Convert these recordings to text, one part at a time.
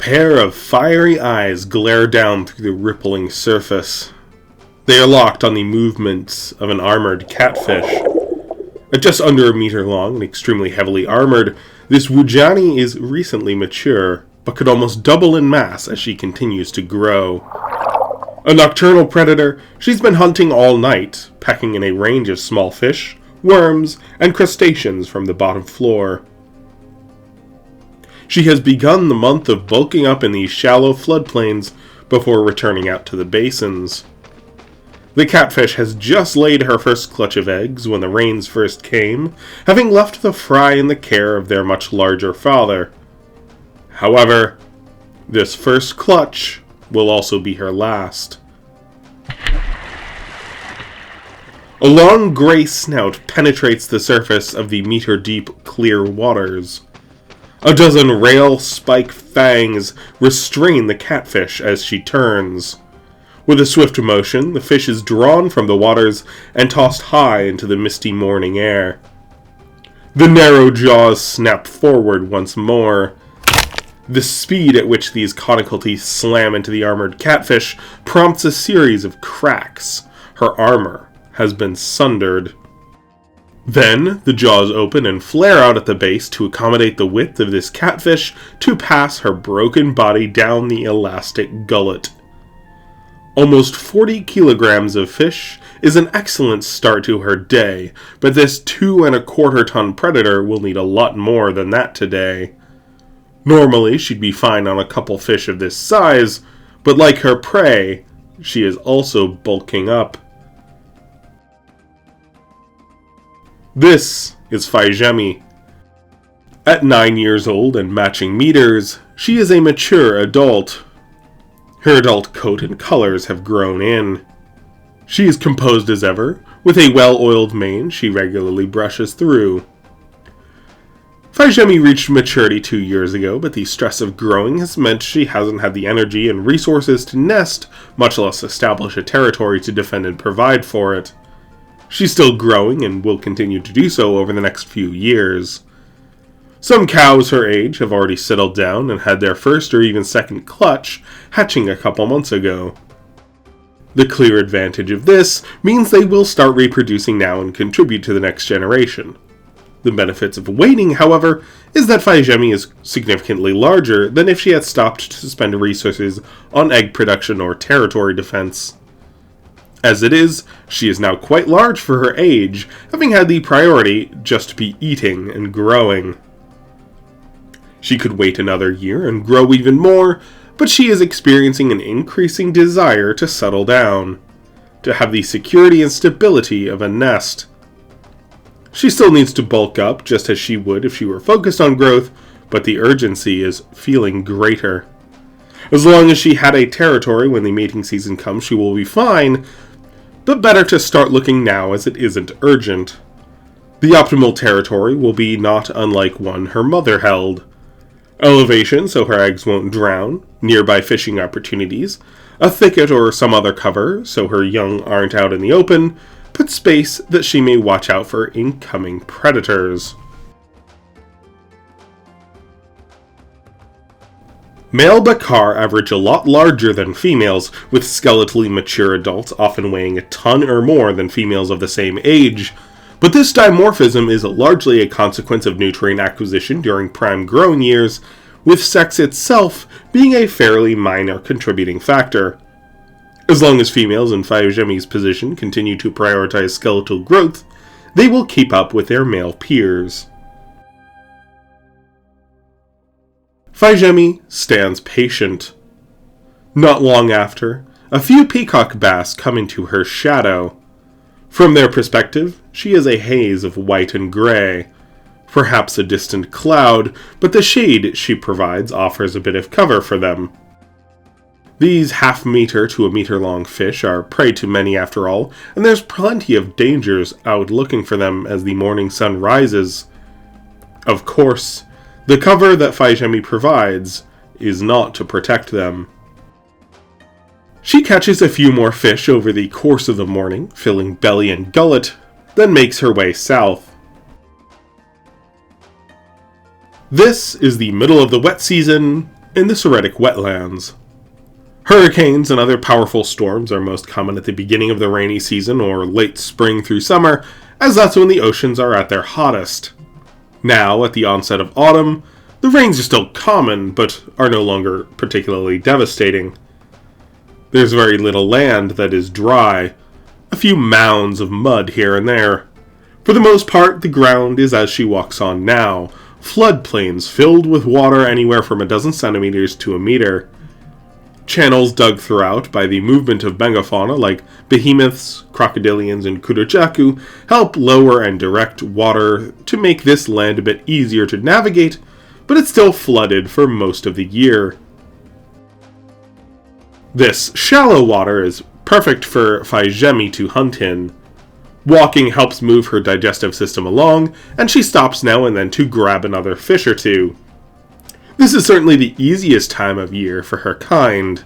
pair of fiery eyes glare down through the rippling surface. They are locked on the movements of an armored catfish. At just under a meter long and extremely heavily armored, this Wujani is recently mature, but could almost double in mass as she continues to grow. A nocturnal predator, she's been hunting all night, pecking in a range of small fish, worms, and crustaceans from the bottom floor. She has begun the month of bulking up in these shallow floodplains before returning out to the basins. The catfish has just laid her first clutch of eggs when the rains first came, having left the fry in the care of their much larger father. However, this first clutch will also be her last. A long gray snout penetrates the surface of the meter-deep clear waters. A dozen rail-spike fangs restrain the catfish as she turns. With a swift motion, the fish is drawn from the waters and tossed high into the misty morning air. The narrow jaws snap forward once more. The speed at which these conical teeth slam into the armored catfish prompts a series of cracks. Her armor has been sundered. Then, the jaws open and flare out at the base to accommodate the width of this catfish to pass her broken body down the elastic gullet. Almost 40 kilograms of fish is an excellent start to her day, but this 2.25-ton predator will need a lot more than that today. Normally, she'd be fine on a couple fish of this size, but like her prey, she is also bulking up. This is Fai Zhemi. At 9 years old and matching meters, she is a mature adult. Her adult coat and colors have grown in. She is composed as ever, with a well-oiled mane she regularly brushes through. Fai Zhemi reached maturity 2 years ago, but the stress of growing has meant she hasn't had the energy and resources to nest, much less establish a territory to defend and provide for it. She's still growing and will continue to do so over the next few years. Some cows her age have already settled down and had their first or even second clutch, hatching a couple months ago. The clear advantage of this means they will start reproducing now and contribute to the next generation. The benefits of waiting, however, is that Fai Zhemi is significantly larger than if she had stopped to spend resources on egg production or territory defense. As it is, she is now quite large for her age, having had the priority just to be eating and growing. She could wait another year and grow even more, but she is experiencing an increasing desire to settle down, to have the security and stability of a nest. She still needs to bulk up, just as she would if she were focused on growth, but the urgency is feeling greater. As long as she had a territory when the mating season comes, she will be fine, but better to start looking now as it isn't urgent. The optimal territory will be not unlike one her mother held. Elevation so her eggs won't drown, nearby fishing opportunities, a thicket or some other cover so her young aren't out in the open, but space that she may watch out for incoming predators. Male bakar average a lot larger than females, with skeletally mature adults often weighing a ton or more than females of the same age. But this dimorphism is largely a consequence of nutrient acquisition during prime growing years, with sex itself being a fairly minor contributing factor. As long as females in Fai Zhemi's position continue to prioritize skeletal growth, they will keep up with their male peers. Fai Zhemi stands patient. Not long after, a few peacock bass come into her shadow. From their perspective, she is a haze of white and gray. Perhaps a distant cloud, but the shade she provides offers a bit of cover for them. These half-meter to a meter-long fish are prey to many after all, and there's plenty of dangers out looking for them as the morning sun rises. Of course, the cover that Fai Zhemi provides is not to protect them. She catches a few more fish over the course of the morning, filling belly and gullet, then makes her way south. This is the middle of the wet season, in the Seridic Wetlands. Hurricanes and other powerful storms are most common at the beginning of the rainy season or late spring through summer, as that's when the oceans are at their hottest. Now, at the onset of autumn, the rains are still common, but are no longer particularly devastating. There's very little land that is dry, a few mounds of mud here and there. For the most part, the ground is as she walks on now, floodplains filled with water anywhere from a dozen centimeters to a meter. Channels dug throughout by the movement of megafauna like behemoths, crocodilians, and kurojaku help lower and direct water to make this land a bit easier to navigate, but it's still flooded for most of the year. This shallow water is perfect for Fai Zhemi to hunt in. Walking helps move her digestive system along, and she stops now and then to grab another fish or two. This is certainly the easiest time of year for her kind.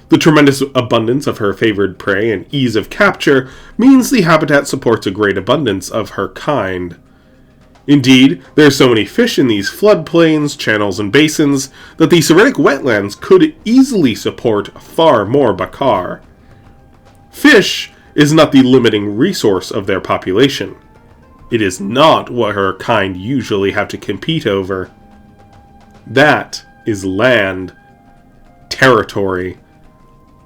The tremendous abundance of her favored prey and ease of capture means the habitat supports a great abundance of her kind. Indeed, there are so many fish in these floodplains, channels, and basins that the Seridic Wetlands could easily support far more bakar. Fish is not the limiting resource of their population. It is not what her kind usually have to compete over. That is land, territory,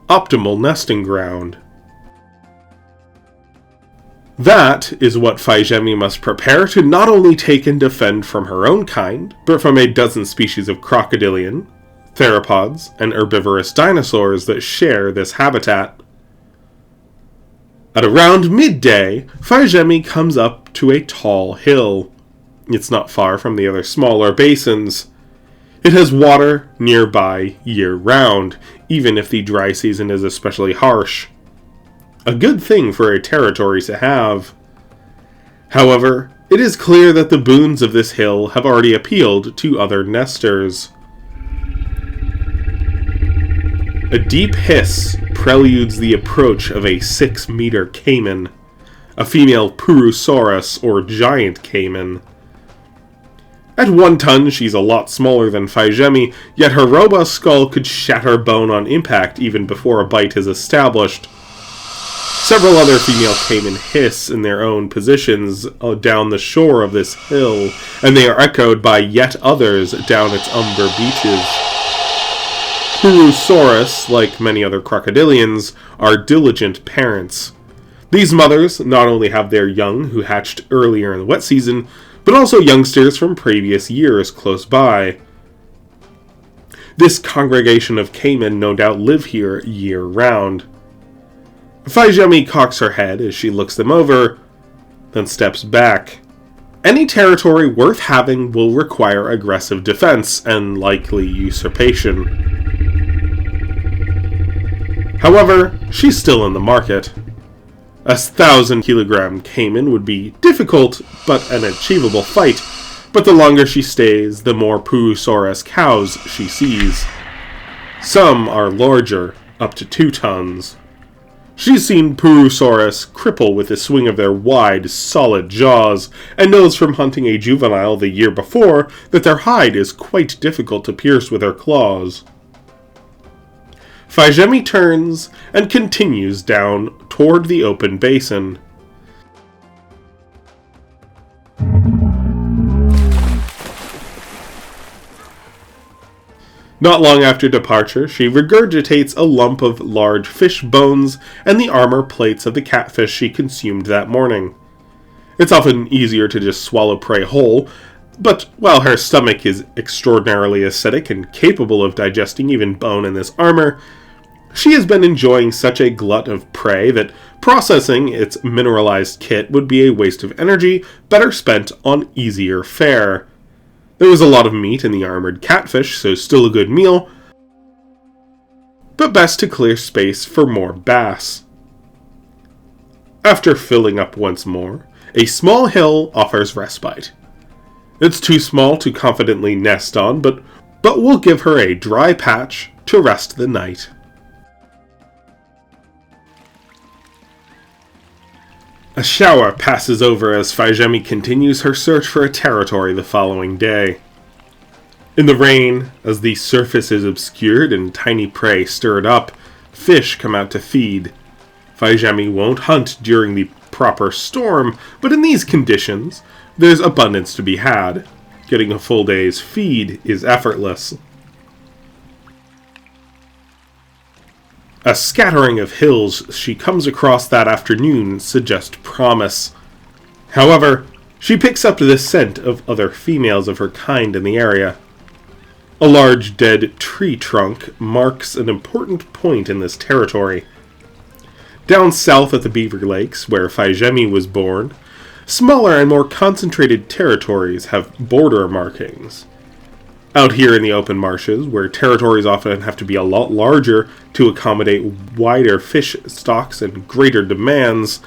optimal nesting ground. That is what Fai Zhemi must prepare to not only take and defend from her own kind, but from a dozen species of crocodilian, theropods, and herbivorous dinosaurs that share this habitat. At around midday, Fai Zhemi comes up to a tall hill. It's not far from the other smaller basins. It has water nearby year-round, even if the dry season is especially harsh. A good thing for a territory to have. However, it is clear that the boons of this hill have already appealed to other nesters. A deep hiss preludes the approach of a 6-meter caiman, a female Purosaurus or giant caiman. At 1 ton, she's a lot smaller than Fai Zhemi, yet her robust skull could shatter bone on impact even before a bite is established. Several other female caiman hiss in their own positions down the shore of this hill, and they are echoed by yet others down its umber beaches. Purosaurus, like many other crocodilians, are diligent parents. These mothers not only have their young who hatched earlier in the wet season, but also youngsters from previous years close by. This congregation of caiman no doubt live here year-round. Fai Zhemi cocks her head as she looks them over, then steps back. Any territory worth having will require aggressive defense and likely usurpation. However, she's still in the market. A 1,000-kilogram caiman would be difficult, but an achievable fight, but the longer she stays, the more Purosaurus cows she sees. Some are larger, up to 2 tons. She's seen Purosaurus cripple with the swing of their wide, solid jaws, and knows from hunting a juvenile the year before that their hide is quite difficult to pierce with her claws. Fai Zhemi turns and continues down toward the open basin. Not long after departure, she regurgitates a lump of large fish bones and the armor plates of the catfish she consumed that morning. It's often easier to just swallow prey whole, but while her stomach is extraordinarily acidic and capable of digesting even bone in this armor, she has been enjoying such a glut of prey that processing its mineralized kit would be a waste of energy better spent on easier fare. There was a lot of meat in the armored catfish, so still a good meal, but best to clear space for more bass. After filling up once more, a small hill offers respite. It's too small to confidently nest on, but will give her a dry patch to rest the night. A shower passes over as Fai Zhemi continues her search for a territory the following day. In the rain, as the surface is obscured and tiny prey stirred up, fish come out to feed. Fai Zhemi won't hunt during the proper storm, but in these conditions, there's abundance to be had. Getting a full day's feed is effortless. A scattering of hills she comes across that afternoon suggest promise. However, she picks up the scent of other females of her kind in the area. A large dead tree trunk marks an important point in this territory. Down south at the Beaver Lakes, where Fai Zhemi was born, smaller and more concentrated territories have border markings. Out here in the open marshes, where territories often have to be a lot larger to accommodate wider fish stocks and greater demands,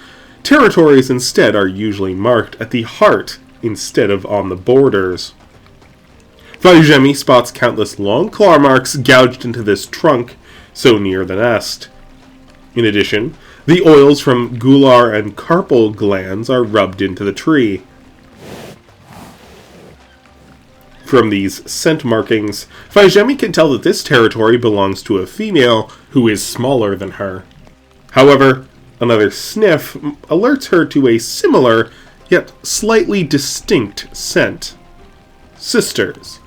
territories instead are usually marked at the heart instead of on the borders. Fai Zhemi spots countless long claw marks gouged into this trunk so near the nest. In addition, the oils from gular and carpal glands are rubbed into the tree. From these scent markings, Fai Zhemi can tell that this territory belongs to a female who is smaller than her. However, another sniff alerts her to a similar, yet slightly distinct scent. Sisters,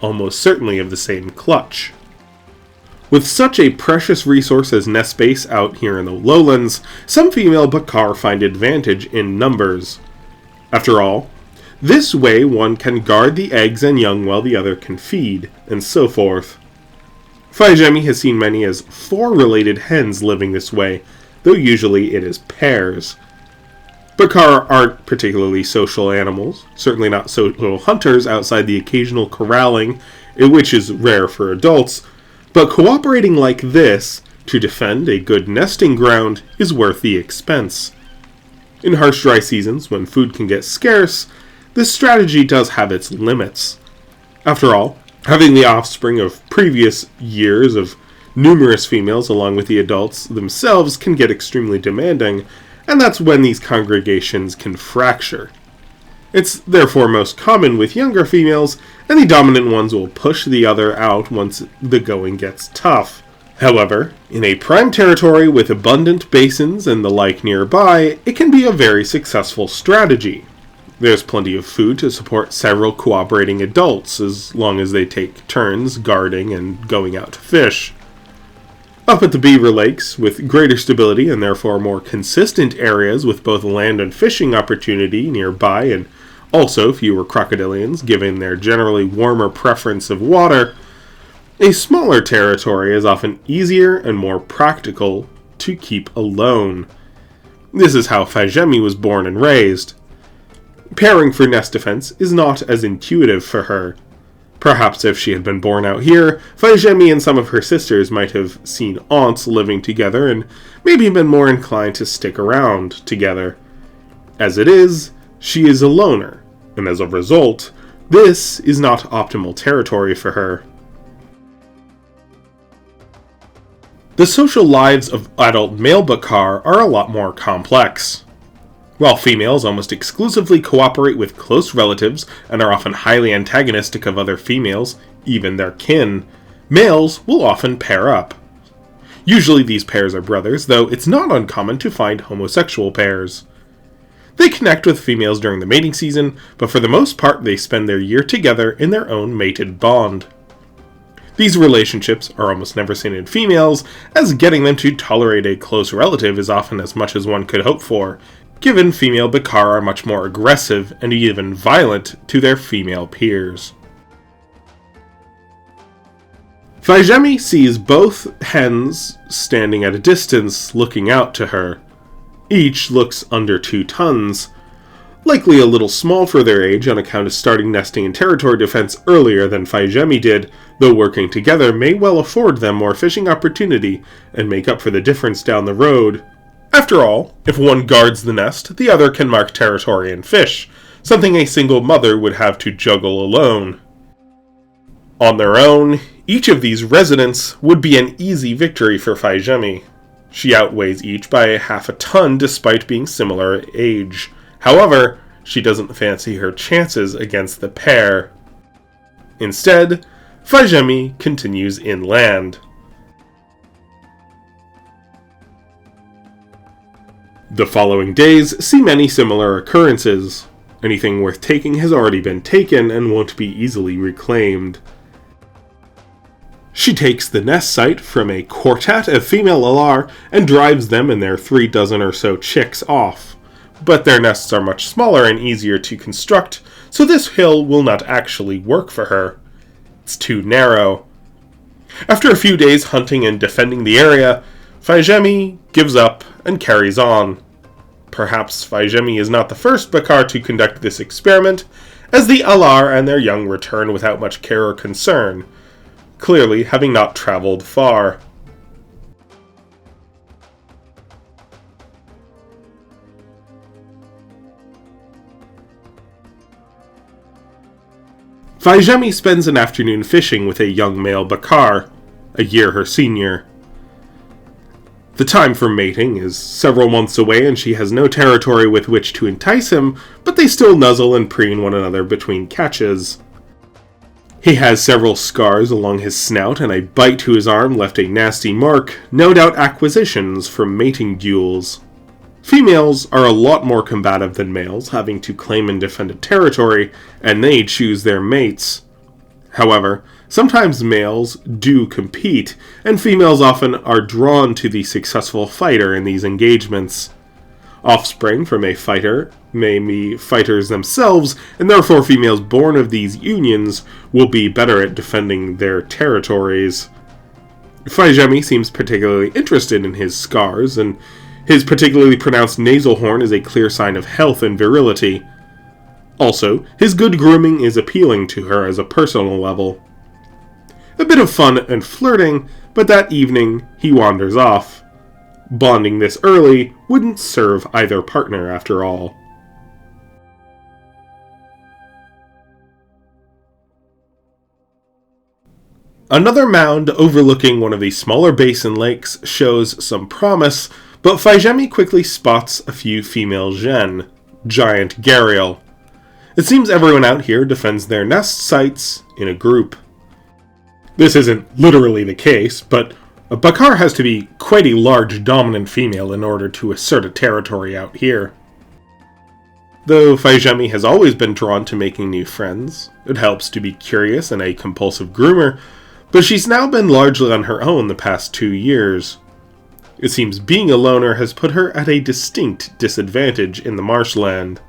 almost certainly of the same clutch. With such a precious resource as nest space out here in the lowlands, some female bakar find advantage in numbers. After all, this way one can guard the eggs and young while the other can feed, and so forth. Fai Zhemi has seen many as 4 related hens living this way, though usually it is pairs. Bakar aren't particularly social animals, certainly not social hunters outside the occasional corralling, which is rare for adults, but cooperating like this to defend a good nesting ground is worth the expense. In harsh dry seasons, when food can get scarce, this strategy does have its limits. After all, having the offspring of previous years of numerous females along with the adults themselves can get extremely demanding, and that's when these congregations can fracture. It's therefore most common with younger females, and the dominant ones will push the other out once the going gets tough. However, in a prime territory with abundant basins and the like nearby, it can be a very successful strategy. There's plenty of food to support several cooperating adults, as long as they take turns guarding and going out to fish. Up at the Beaver Lakes, with greater stability and therefore more consistent areas with both land and fishing opportunity nearby, and also fewer crocodilians given their generally warmer preference of water, a smaller territory is often easier and more practical to keep alone. This is how Fai Zhemi was born and raised. Pairing for nest defense is not as intuitive for her. Perhaps if she had been born out here, Fai Zhemi and some of her sisters might have seen aunts living together and maybe been more inclined to stick around together. As it is, she is a loner, and as a result, this is not optimal territory for her. The social lives of adult male bakar are a lot more complex. While females almost exclusively cooperate with close relatives and are often highly antagonistic of other females, even their kin, males will often pair up. Usually these pairs are brothers, though it's not uncommon to find homosexual pairs. They connect with females during the mating season, but for the most part they spend their year together in their own mated bond. These relationships are almost never seen in females, as getting them to tolerate a close relative is often as much as one could hope for, given female bakar are much more aggressive and even violent to their female peers. Fai Zhemi sees both hens standing at a distance looking out to her. Each looks under 2 tons, likely a little small for their age on account of starting nesting and territory defense earlier than Fai Zhemi did, though working together may well afford them more fishing opportunity and make up for the difference down the road. After all, if one guards the nest, the other can mark territory and fish, something a single mother would have to juggle alone. On their own, each of these residents would be an easy victory for Fai Zhemi. She outweighs each by half a ton despite being similar age. However, she doesn't fancy her chances against the pair. Instead, Fai Zhemi continues inland. The following days see many similar occurrences. Anything worth taking has already been taken and won't be easily reclaimed. She takes the nest site from a quartet of female alar and drives them and their 36 or so chicks off. But their nests are much smaller and easier to construct, so this hill will not actually work for her. It's too narrow. After a few days hunting and defending the area, Fai Zhemi gives up and carries on. Perhaps Fai Zhemi is not the first Bakar to conduct this experiment, as the alar and their young return without much care or concern, clearly having not traveled far. Fai Zhemi spends an afternoon fishing with a young male Bakar, a year her senior. The time for mating is several months away and she has no territory with which to entice him, but they still nuzzle and preen one another between catches. He has several scars along his snout, and a bite to his arm left a nasty mark, no doubt acquisitions from mating duels. Females are a lot more combative than males, having to claim and defend a territory, and they choose their mates. However, sometimes males do compete, and females often are drawn to the successful fighter in these engagements. Offspring from a fighter may be fighters themselves, and therefore females born of these unions will be better at defending their territories. Fai Zhemi seems particularly interested in his scars, and his particularly pronounced nasal horn is a clear sign of health and virility. Also, his good grooming is appealing to her as a personal level. A bit of fun and flirting, but that evening he wanders off. Bonding this early wouldn't serve either partner after all. Another mound overlooking one of the smaller basin lakes shows some promise, but Fai Zhemi quickly spots a few female gen, giant gharial. It seems everyone out here defends their nest sites in a group. This isn't literally the case, but a Bakar has to be quite a large dominant female in order to assert a territory out here. Though Fai Zhemi has always been drawn to making new friends, it helps to be curious and a compulsive groomer, but she's now been largely on her own the past 2 years. It seems being a loner has put her at a distinct disadvantage in the marshland.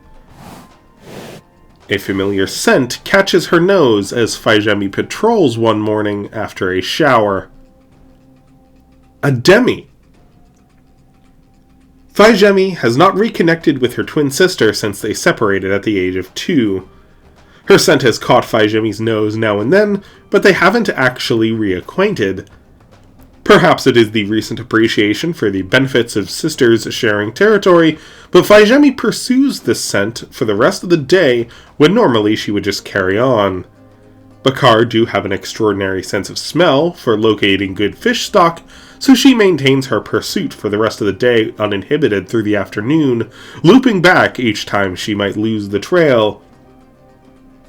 A familiar scent catches her nose as Fai Zhemi patrols one morning after a shower. A demi! Fai Zhemi has not reconnected with her twin sister since they separated at the age of 2. Her scent has caught Fai Zhemi's nose now and then, but they haven't actually reacquainted. Perhaps it is the recent appreciation for the benefits of sisters sharing territory, but Fai Zhemi pursues this scent for the rest of the day when normally she would just carry on. Bakar do have an extraordinary sense of smell for locating good fish stock, so she maintains her pursuit for the rest of the day uninhibited through the afternoon, looping back each time she might lose the trail.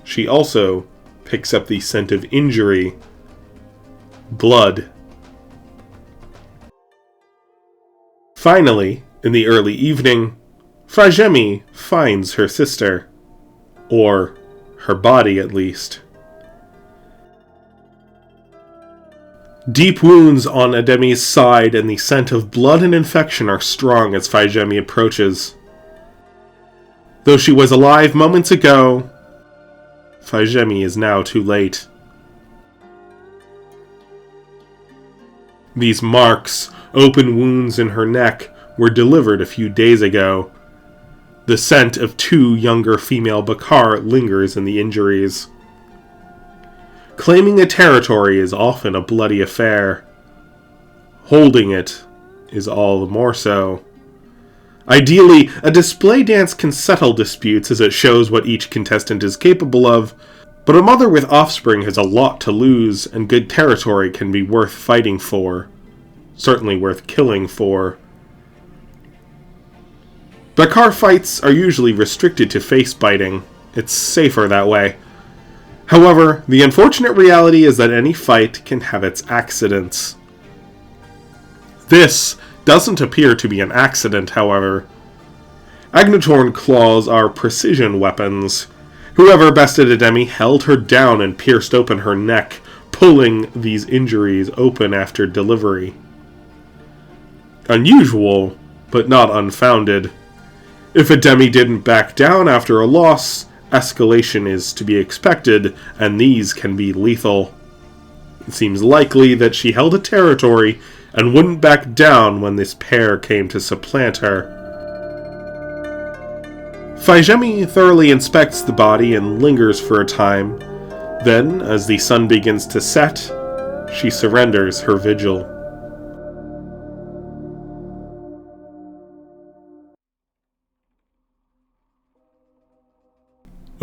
She also picks up the scent of injury. Blood. Finally, in the early evening, Fai Zhemi finds her sister. Or her body, at least. Deep wounds on Ademi's side and the scent of blood and infection are strong as Fai Zhemi approaches. Though she was alive moments ago, Fai Zhemi is now too late. These marks, open wounds in her neck, were delivered a few days ago. The scent of 2 younger female Bakar lingers in the injuries. Claiming a territory is often a bloody affair. Holding it is all the more so. Ideally, a display dance can settle disputes as it shows what each contestant is capable of, but a mother with offspring has a lot to lose, and good territory can be worth fighting for. Certainly worth killing for. Bakar fights are usually restricted to face biting. It's safer that way. However, the unfortunate reality is that any fight can have its accidents. This doesn't appear to be an accident, however. Agnatorn claws are precision weapons. Whoever bested Ademi held her down and pierced open her neck, pulling these injuries open after delivery. Unusual, but not unfounded. If Ademi didn't back down after a loss, escalation is to be expected, and these can be lethal. It seems likely that she held a territory and wouldn't back down when this pair came to supplant her. Fai Zhemi thoroughly inspects the body and lingers for a time. Then, as the sun begins to set, she surrenders her vigil.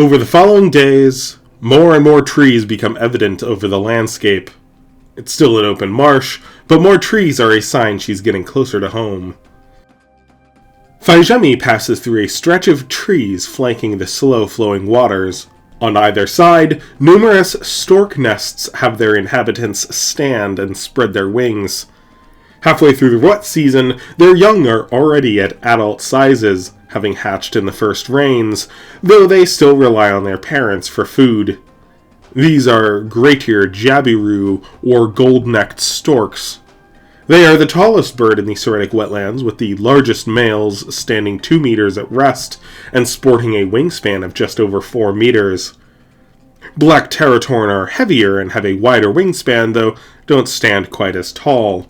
Over the following days, more and more trees become evident over the landscape. It's still an open marsh, but more trees are a sign she's getting closer to home. Fai Zhemi passes through a stretch of trees flanking the slow-flowing waters. On either side, numerous stork nests have their inhabitants stand and spread their wings. Halfway through the wet season, their young are already at adult sizes, having hatched in the first rains, though they still rely on their parents for food. These are great-eared jabiru, or gold-necked storks. They are the tallest bird in the Seridic Wetlands, with the largest males standing 2 meters at rest and sporting a wingspan of just over 4 meters. Black Teratorn are heavier and have a wider wingspan, though don't stand quite as tall.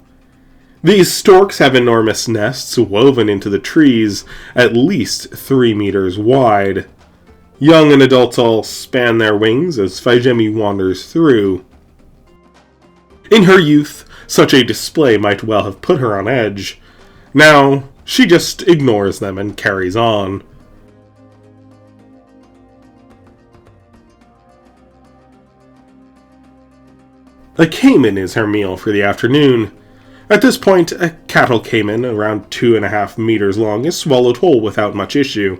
These storks have enormous nests woven into the trees, at least 3 meters wide. Young and adults all span their wings as Fai Zhemi wanders through. In her youth, such a display might well have put her on edge. Now, she just ignores them and carries on. A caiman is her meal for the afternoon. At this point, a cattle caiman, around 2.5 meters long, is swallowed whole without much issue.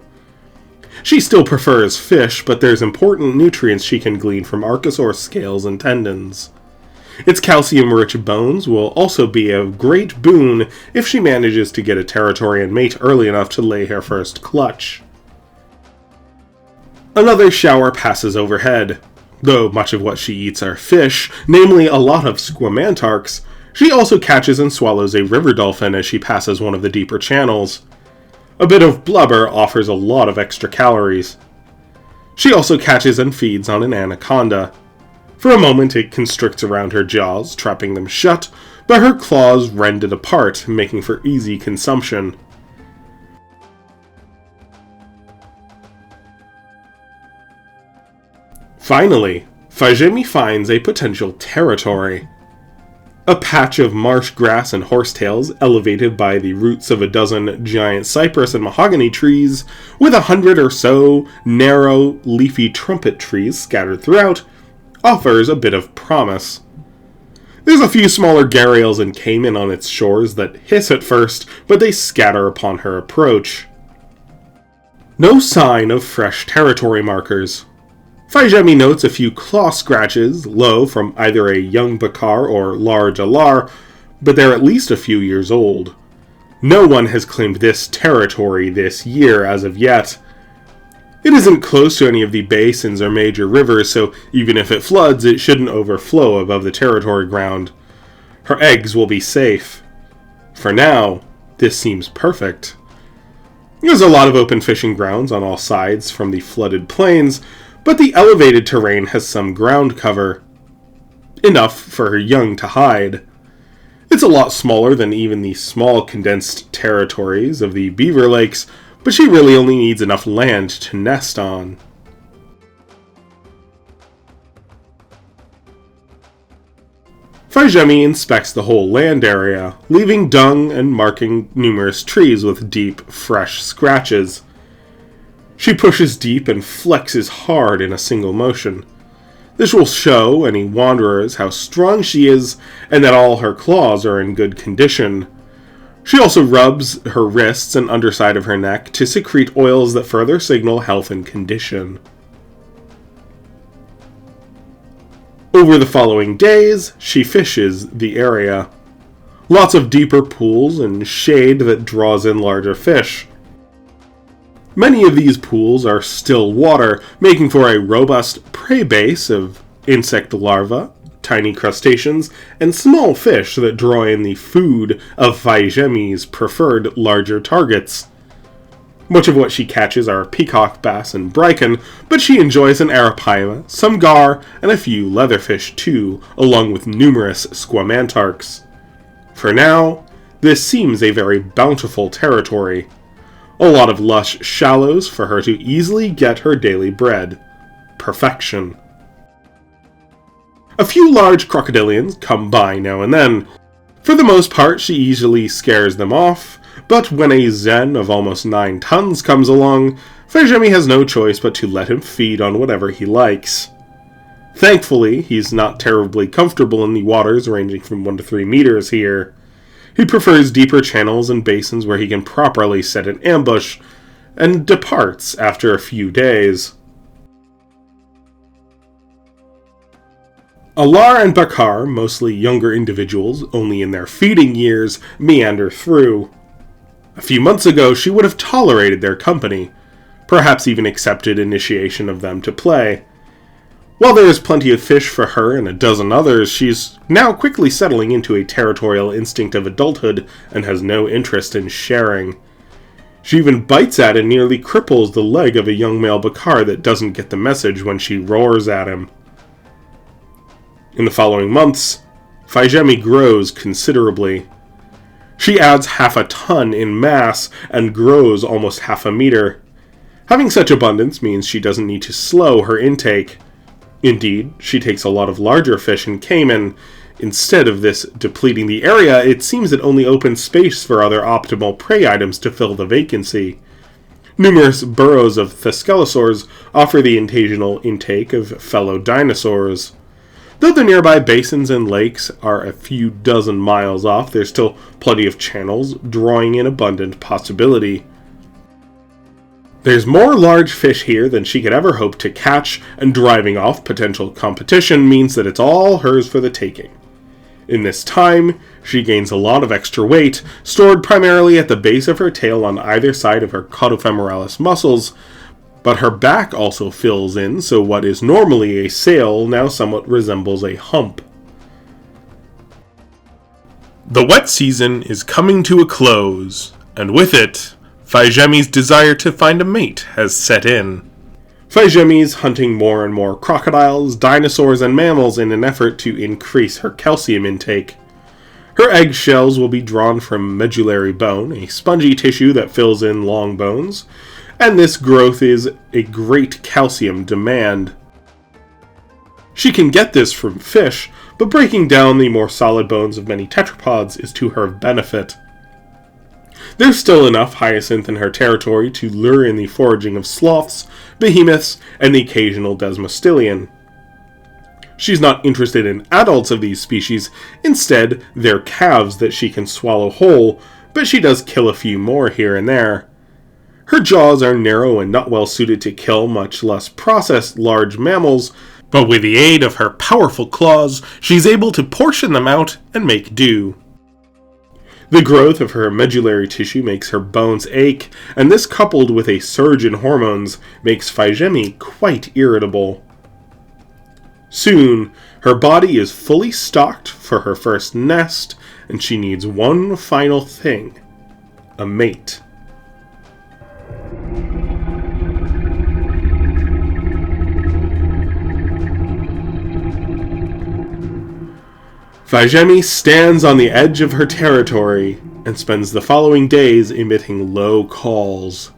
She still prefers fish, but there's important nutrients she can glean from archosaur scales and tendons. Its calcium-rich bones will also be a great boon if she manages to get a territory and mate early enough to lay her first clutch. Another shower passes overhead. Though much of what she eats are fish, namely a lot of squamantarchs, she also catches and swallows a river dolphin as she passes one of the deeper channels. A bit of blubber offers a lot of extra calories. She also catches and feeds on an anaconda. For a moment it constricts around her jaws, trapping them shut, but her claws rend it apart, making for easy consumption. Finally, Fai Zhemi finds a potential territory. A patch of marsh grass and horsetails elevated by the roots of a dozen giant cypress and mahogany trees, with 100 or so narrow, leafy trumpet trees scattered throughout, offers a bit of promise. There's a few smaller gharials and caiman on its shores that hiss at first, but they scatter upon her approach. No sign of fresh territory markers. Fai Zhemi notes a few claw scratches, low from either a young bakar or large alar, but they're at least a few years old. No one has claimed this territory this year as of yet. It isn't close to any of the basins or major rivers, so even if it floods, it shouldn't overflow above the territory ground. Her eggs will be safe. For now, this seems perfect. There's a lot of open fishing grounds on all sides from the flooded plains, but the elevated terrain has some ground cover. Enough for her young to hide. It's a lot smaller than even the small condensed territories of the beaver lakes, but she really only needs enough land to nest on. Fai Zhemi inspects the whole land area, leaving dung and marking numerous trees with deep, fresh scratches. She pushes deep and flexes hard in a single motion. This will show any wanderers how strong she is and that all her claws are in good condition. She also rubs her wrists and underside of her neck to secrete oils that further signal health and condition. Over the following days, she fishes the area. Lots of deeper pools and shade that draws in larger fish. Many of these pools are still water, making for a robust prey base of insect larvae, tiny crustaceans, and small fish that draw in the food of Fai Zhemi's preferred larger targets. Much of what she catches are peacock bass and bracken, but she enjoys an arapaima, some gar, and a few leatherfish too, along with numerous squamantarchs. For now, this seems a very bountiful territory. A lot of lush shallows for her to easily get her daily bread. Perfection. A few large crocodilians come by now and then. For the most part, she easily scares them off, but when a zen of almost 9 tons comes along, Fai Zhemi has no choice but to let him feed on whatever he likes. Thankfully, he's not terribly comfortable in the waters ranging from 1 to 3 meters here. He prefers deeper channels and basins where he can properly set an ambush, and departs after a few days. Alar and Bakar, mostly younger individuals, only in their feeding years, meander through. A few months ago, she would have tolerated their company, perhaps even accepted initiation of them to play. While there is plenty of fish for her and a dozen others, she's now quickly settling into a territorial instinct of adulthood and has no interest in sharing. She even bites at and nearly cripples the leg of a young male Bakar that doesn't get the message when she roars at him. In the following months, Fai Zhemi grows considerably. She adds half a ton in mass and grows almost half a meter. Having such abundance means she doesn't need to slow her intake. Indeed, she takes a lot of larger fish in Cayman. Instead of this depleting the area, it seems it only opens space for other optimal prey items to fill the vacancy. Numerous burrows of thescelosaurs offer the occasional intake of fellow dinosaurs. Though the nearby basins and lakes are a few dozen miles off, there's still plenty of channels, drawing in abundant possibility. There's more large fish here than she could ever hope to catch, and driving off potential competition means that it's all hers for the taking. In this time, she gains a lot of extra weight, stored primarily at the base of her tail on either side of her caudofemoralis muscles, but her back also fills in, so what is normally a sail now somewhat resembles a hump. The wet season is coming to a close, and with it, Fai Zhemi's desire to find a mate has set in. Fai Zhemi's hunting more and more crocodiles, dinosaurs, and mammals in an effort to increase her calcium intake. Her eggshells will be drawn from medullary bone, a spongy tissue that fills in long bones, and this growth is a great calcium demand. She can get this from fish, but breaking down the more solid bones of many tetrapods is to her benefit. There's still enough hyacinth in her territory to lure in the foraging of sloths, behemoths, and the occasional desmostilian. She's not interested in adults of these species, instead they're calves that she can swallow whole, but she does kill a few more here and there. Her jaws are narrow and not well suited to kill, much less process large mammals, but with the aid of her powerful claws, she's able to portion them out and make do. The growth of her medullary tissue makes her bones ache, and this coupled with a surge in hormones makes Fai Zhemi quite irritable. Soon, her body is fully stocked for her first nest, and she needs one final thing: a mate. Fai Zhemi stands on the edge of her territory and spends the following days emitting low calls.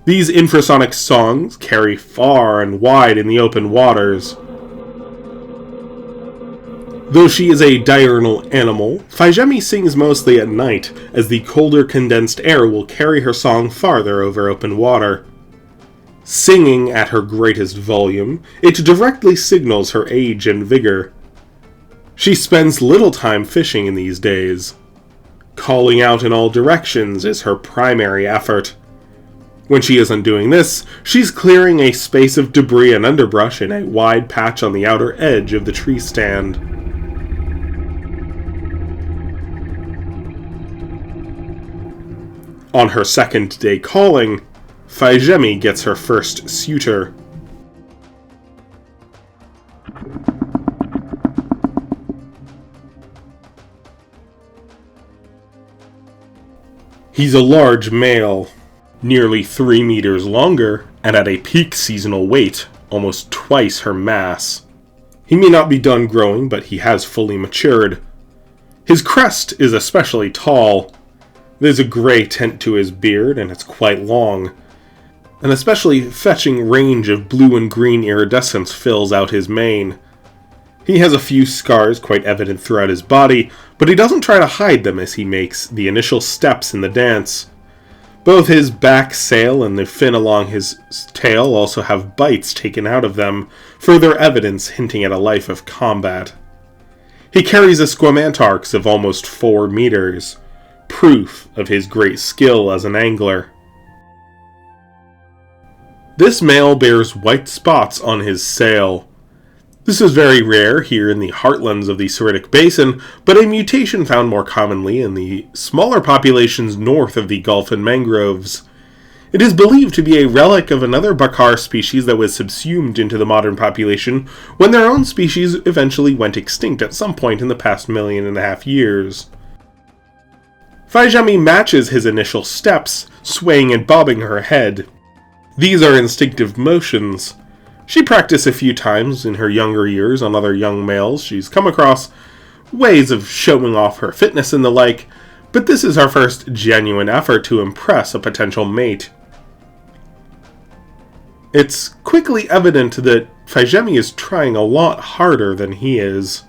These infrasonic songs carry far and wide in the open waters. Though she is a diurnal animal, Fai Zhemi sings mostly at night, as the colder condensed air will carry her song farther over open water. Singing at her greatest volume, it directly signals her age and vigor. She spends little time fishing in these days. Calling out in all directions is her primary effort. When she isn't doing this, she's clearing a space of debris and underbrush in a wide patch on the outer edge of the tree stand. On her second day calling, Fai Zhemi gets her first suitor. He's a large male, nearly 3 meters longer, and at a peak seasonal weight, almost twice her mass. He may not be done growing, but he has fully matured. His crest is especially tall. There's a gray tint to his beard, and it's quite long. An especially fetching range of blue and green iridescence fills out his mane. He has a few scars quite evident throughout his body, but he doesn't try to hide them as he makes the initial steps in the dance. Both his back sail and the fin along his tail also have bites taken out of them, further evidence hinting at a life of combat. He carries a squamantarx of almost 4 meters, proof of his great skill as an angler. This male bears white spots on his sail. This is very rare here in the heartlands of the Seridic Basin, but a mutation found more commonly in the smaller populations north of the Gulf and mangroves. It is believed to be a relic of another bakar species that was subsumed into the modern population when their own species eventually went extinct at some point in the past 1.5 million years. Fai Zhemi matches his initial steps, swaying and bobbing her head. These are instinctive motions. She practiced a few times in her younger years on other young males. She's come across ways of showing off her fitness and the like, but this is her first genuine effort to impress a potential mate. It's quickly evident that Fai Zhemi is trying a lot harder than he is.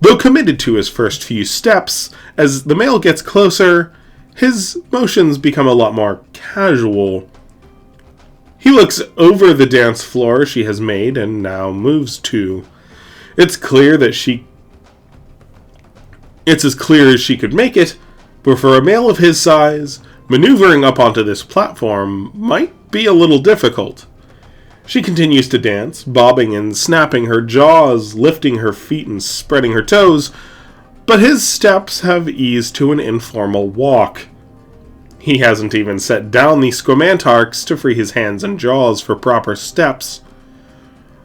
Though committed to his first few steps, as the male gets closer, his motions become a lot more casual. He looks over the dance floor she has made and now moves to. It's as clear as she could make it, but for a male of his size, maneuvering up onto this platform might be a little difficult. She continues to dance, bobbing and snapping her jaws, lifting her feet and spreading her toes, but his steps have eased to an informal walk. He hasn't even set down the squamantarx to free his hands and jaws for proper steps.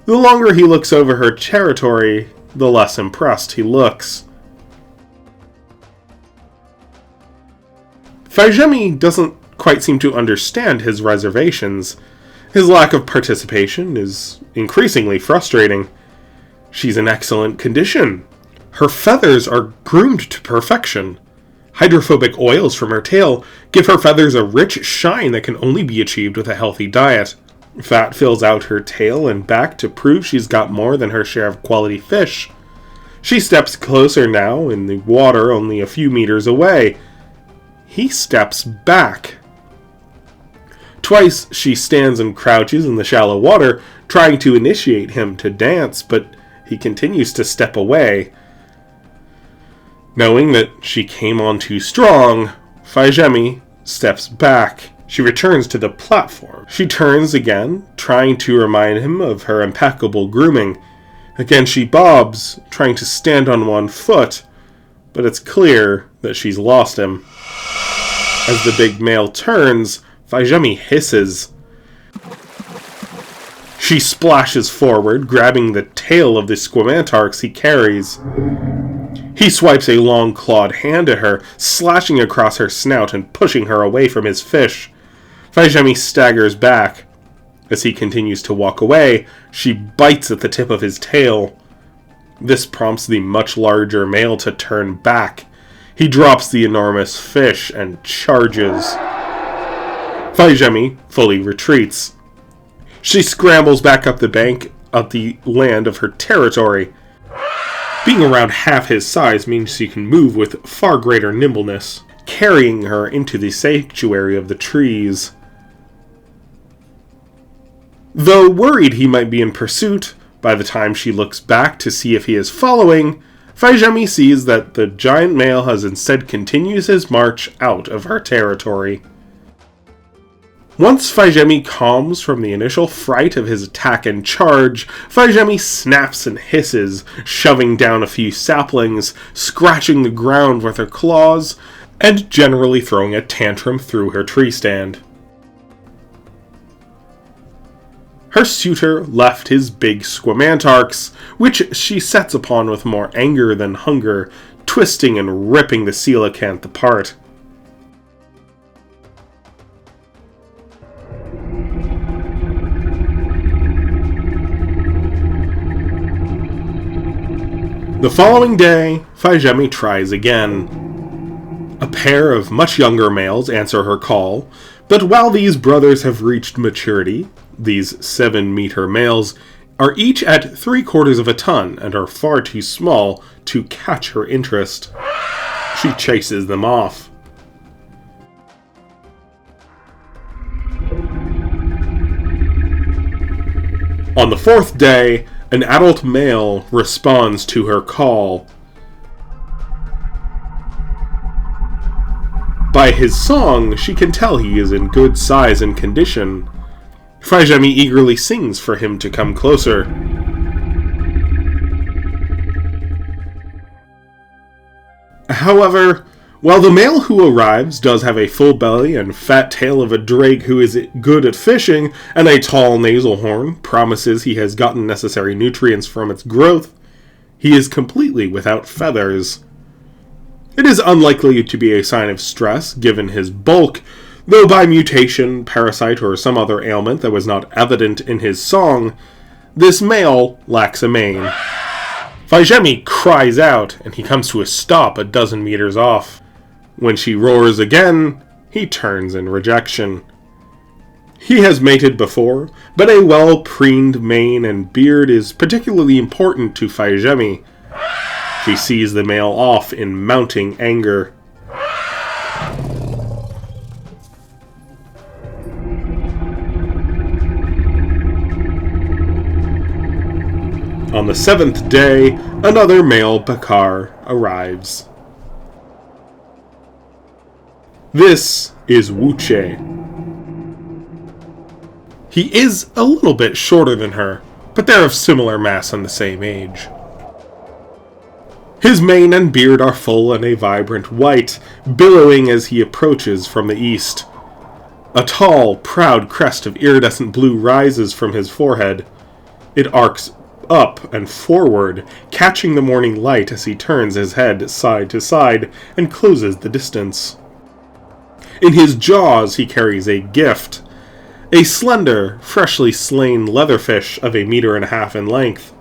The longer he looks over her territory, the less impressed he looks. Fai Zhemi doesn't quite seem to understand his reservations. His lack of participation is increasingly frustrating. She's in excellent condition. Her feathers are groomed to perfection. Hydrophobic oils from her tail give her feathers a rich shine that can only be achieved with a healthy diet. Fat fills out her tail and back to prove she's got more than her share of quality fish. She steps closer now, in the water only a few meters away. He steps back. Twice she stands and crouches in the shallow water, trying to initiate him to dance, but he continues to step away. Knowing that she came on too strong, Fai Zhemi steps back. She returns to the platform. She turns again, trying to remind him of her impeccable grooming. Again she bobs, trying to stand on one foot, but it's clear that she's lost him. As the big male turns, Fai Zhemi hisses. She splashes forward, grabbing the tail of the squamantarx he carries. He swipes a long clawed hand at her, slashing across her snout and pushing her away from his fish. Fai Zhemi staggers back. As he continues to walk away, she bites at the tip of his tail. This prompts the much larger male to turn back. He drops the enormous fish and charges. Fai Zhemi fully retreats. She scrambles back up the bank of the land of her territory. Being around half his size means she can move with far greater nimbleness, carrying her into the sanctuary of the trees. Though worried he might be in pursuit, by the time she looks back to see if he is following, Fai Zhemi sees that the giant male has instead continued his march out of her territory. Once Fai Zhemi calms from the initial fright of his attack and charge, Fai Zhemi snaps and hisses, shoving down a few saplings, scratching the ground with her claws, and generally throwing a tantrum through her tree stand. Her suitor left his big squamantarchs, which she sets upon with more anger than hunger, twisting and ripping the coelacanth apart. The following day, Fai Zhemi tries again. A pair of much younger males answer her call, but while these brothers have reached maturity, these 7-meter males are each at 3/4 of a ton and are far too small to catch her interest. She chases them off. On the 4th day, an adult male responds to her call. By his song, she can tell he is in good size and condition. Fai Zhemi eagerly sings for him to come closer. However, while the male who arrives does have a full belly and fat tail of a drake who is good at fishing, and a tall nasal horn promises he has gotten necessary nutrients from its growth, he is completely without feathers. It is unlikely to be a sign of stress given his bulk, though by mutation, parasite, or some other ailment that was not evident in his song, this male lacks a mane. Fai Zhemi cries out, and he comes to a stop a dozen meters off. When she roars again, he turns in rejection. He has mated before, but a well-preened mane and beard is particularly important to Fai Zhemi. She sees the male off in mounting anger. On the 7th day, another male Bakar arrives. This is Wuche. He is a little bit shorter than her, but they're of similar mass and the same age. His mane and beard are full and a vibrant white, billowing as he approaches from the east. A tall, proud crest of iridescent blue rises from his forehead. It arcs up and forward, catching the morning light as he turns his head side to side and closes the distance. In his jaws he carries a gift, a slender, freshly slain leatherfish of 1.5 meters in length.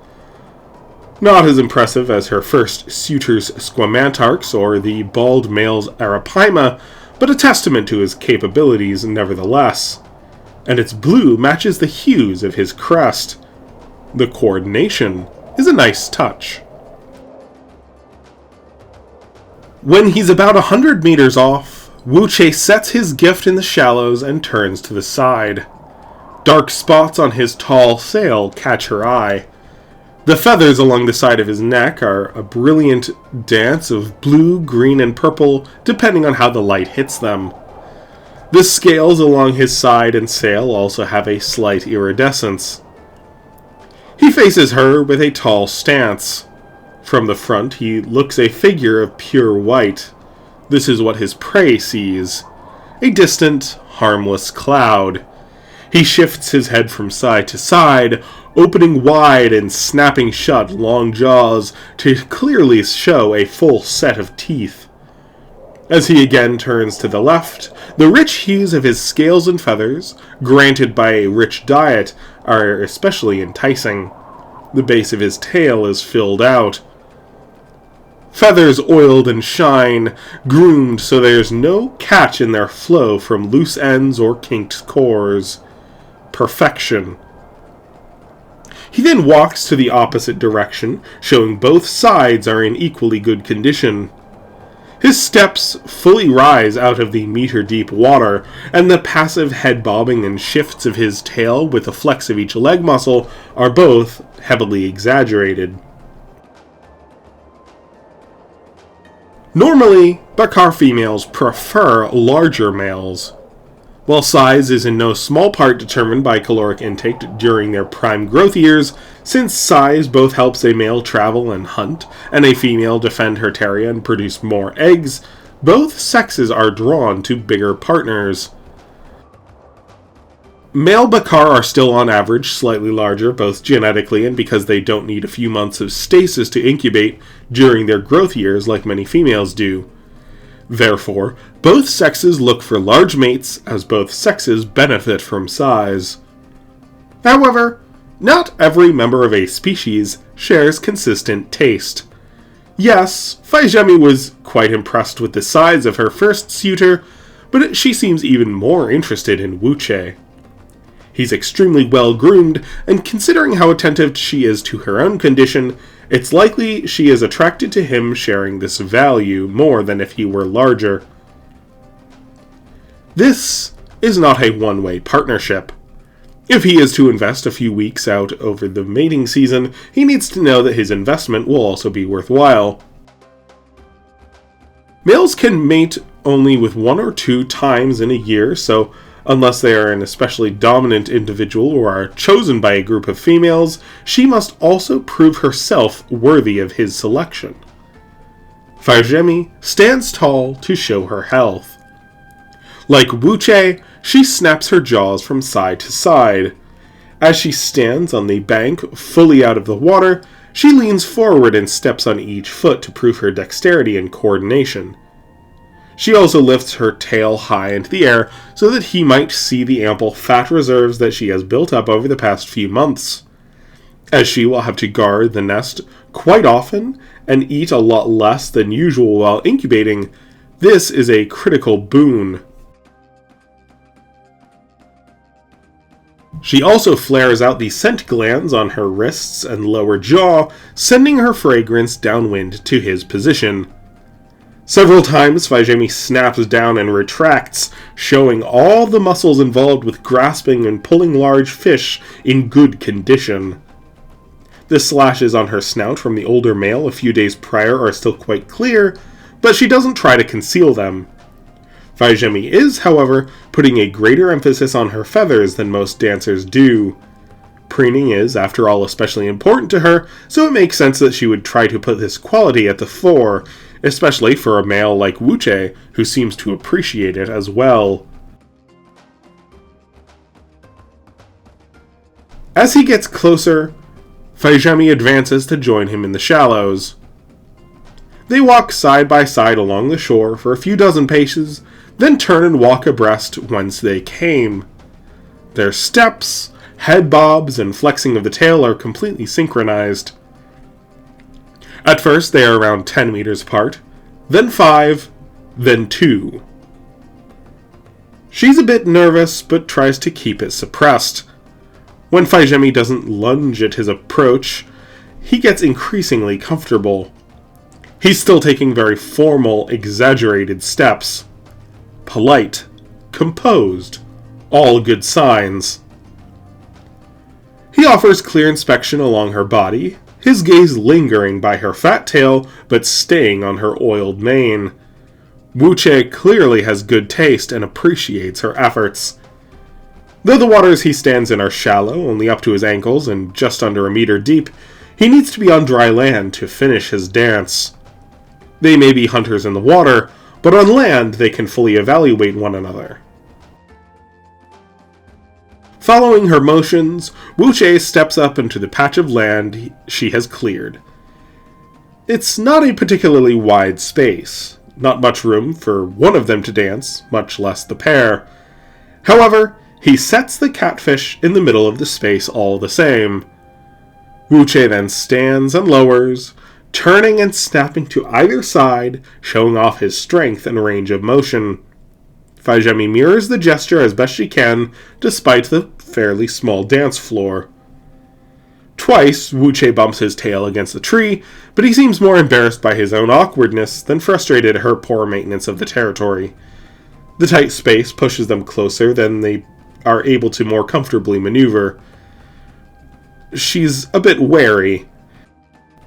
Not as impressive as her first suitor's squamantarchs or the bald male's arapaima, but a testament to his capabilities nevertheless. And its blue matches the hues of his crest. The coordination is a nice touch. When he's about 100 meters off, Wuche sets his gift in the shallows and turns to the side. Dark spots on his tall sail catch her eye. The feathers along the side of his neck are a brilliant dance of blue, green, and purple, depending on how the light hits them. The scales along his side and sail also have a slight iridescence. He faces her with a tall stance. From the front, he looks a figure of pure white. This is what his prey sees. A distant, harmless cloud. He shifts his head from side to side, opening wide and snapping shut long jaws to clearly show a full set of teeth. As he again turns to the left, the rich hues of his scales and feathers, granted by a rich diet, are especially enticing. The base of his tail is filled out. Feathers oiled and shine, groomed so there's no catch in their flow from loose ends or kinked cores. Perfection. He then walks to the opposite direction, showing both sides are in equally good condition. His steps fully rise out of the meter-deep water, and the passive head bobbing and shifts of his tail with the flex of each leg muscle are both heavily exaggerated. Normally, Bakar females prefer larger males. While size is in no small part determined by caloric intake during their prime growth years, since size both helps a male travel and hunt, and a female defend her terrier and produce more eggs, both sexes are drawn to bigger partners. Male bakar are still on average slightly larger, both genetically and because they don't need a few months of stasis to incubate during their growth years like many females do. Therefore, both sexes look for large mates, as both sexes benefit from size. However, not every member of a species shares consistent taste. Yes, Fai Zhemi was quite impressed with the size of her first suitor, but she seems even more interested in Wuche. He's extremely well groomed, and considering how attentive she is to her own condition, it's likely she is attracted to him sharing this value more than if he were larger. This is not a one-way partnership. If he is to invest a few weeks out over the mating season, he needs to know that his investment will also be worthwhile. Males can mate only with 1 or 2 times in a year, so unless they are an especially dominant individual or are chosen by a group of females, she must also prove herself worthy of his selection. Fai Zhemi stands tall to show her health. Like Wuche, she snaps her jaws from side to side. As she stands on the bank, fully out of the water, she leans forward and steps on each foot to prove her dexterity and coordination. She also lifts her tail high into the air so that he might see the ample fat reserves that she has built up over the past few months. As she will have to guard the nest quite often and eat a lot less than usual while incubating, this is a critical boon. She also flares out the scent glands on her wrists and lower jaw, sending her fragrance downwind to his position. Several times, Fai Zhemi snaps down and retracts, showing all the muscles involved with grasping and pulling large fish in good condition. The slashes on her snout from the older male a few days prior are still quite clear, but she doesn't try to conceal them. Fai Zhemi is, however, putting a greater emphasis on her feathers than most dancers do. Preening is, after all, especially important to her, so it makes sense that she would try to put this quality at the fore, especially for a male like Wuche, who seems to appreciate it as well. As he gets closer, Fai Zhemi advances to join him in the shallows. They walk side by side along the shore for a few dozen paces, then turn and walk abreast whence they came. Their steps, head bobs, and flexing of the tail are completely synchronized. At first, they are around 10 meters apart, then 5, then 2. She's a bit nervous, but tries to keep it suppressed. When Fai Zhemi doesn't lunge at his approach, he gets increasingly comfortable. He's still taking very formal, exaggerated steps. Polite, composed, all good signs. He offers clear inspection along her body, his gaze lingering by her fat tail, but staying on her oiled mane. Wuche clearly has good taste and appreciates her efforts. Though the waters he stands in are shallow, only up to his ankles and just under a meter deep, he needs to be on dry land to finish his dance. They may be hunters in the water, but on land they can fully evaluate one another. Following her motions, Wuche steps up into the patch of land she has cleared. It's not a particularly wide space, not much room for one of them to dance, much less the pair. However, he sets the catfish in the middle of the space all the same. Wuche then stands and lowers, turning and snapping to either side, showing off his strength and range of motion. Fai Zhemi mirrors the gesture as best she can, despite the fairly small dance floor. Twice, Wuche bumps his tail against a tree, but he seems more embarrassed by his own awkwardness than frustrated at her poor maintenance of the territory. The tight space pushes them closer than they are able to more comfortably maneuver. She's a bit wary.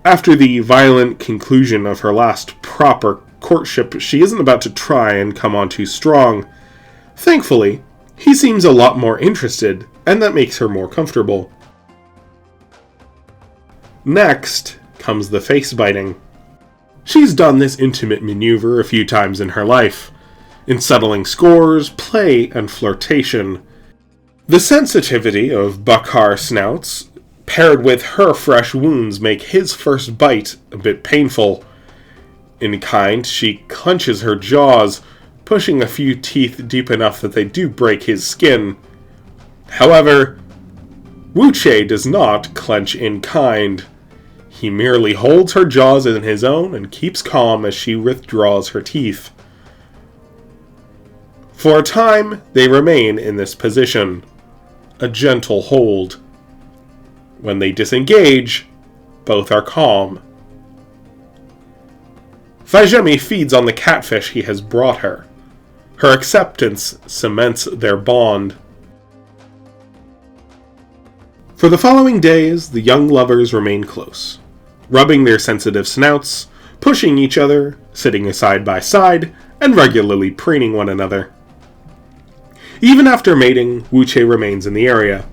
After the violent conclusion of her last proper courtship, she isn't about to try and come on too strong. Thankfully, He seems a lot more interested, and that makes her more comfortable. Next comes the face biting. She's done this intimate maneuver a few times in her life, in settling scores, play, and flirtation. The sensitivity of Bakar snouts, paired with her fresh wounds, make his first bite a bit painful. In kind, she clenches her jaws, pushing a few teeth deep enough that they do break his skin. However, Wuche does not clench in kind. He merely holds her jaws in his own and keeps calm as she withdraws her teeth. For a time, they remain in this position, a gentle hold. When they disengage, both are calm. Fai Zhemi feeds on the catfish he has brought her. Her acceptance cements their bond. For the following days, the young lovers remain close, rubbing their sensitive snouts, pushing each other, sitting side by side, and regularly preening one another. Even after mating, Wuche remains in the area.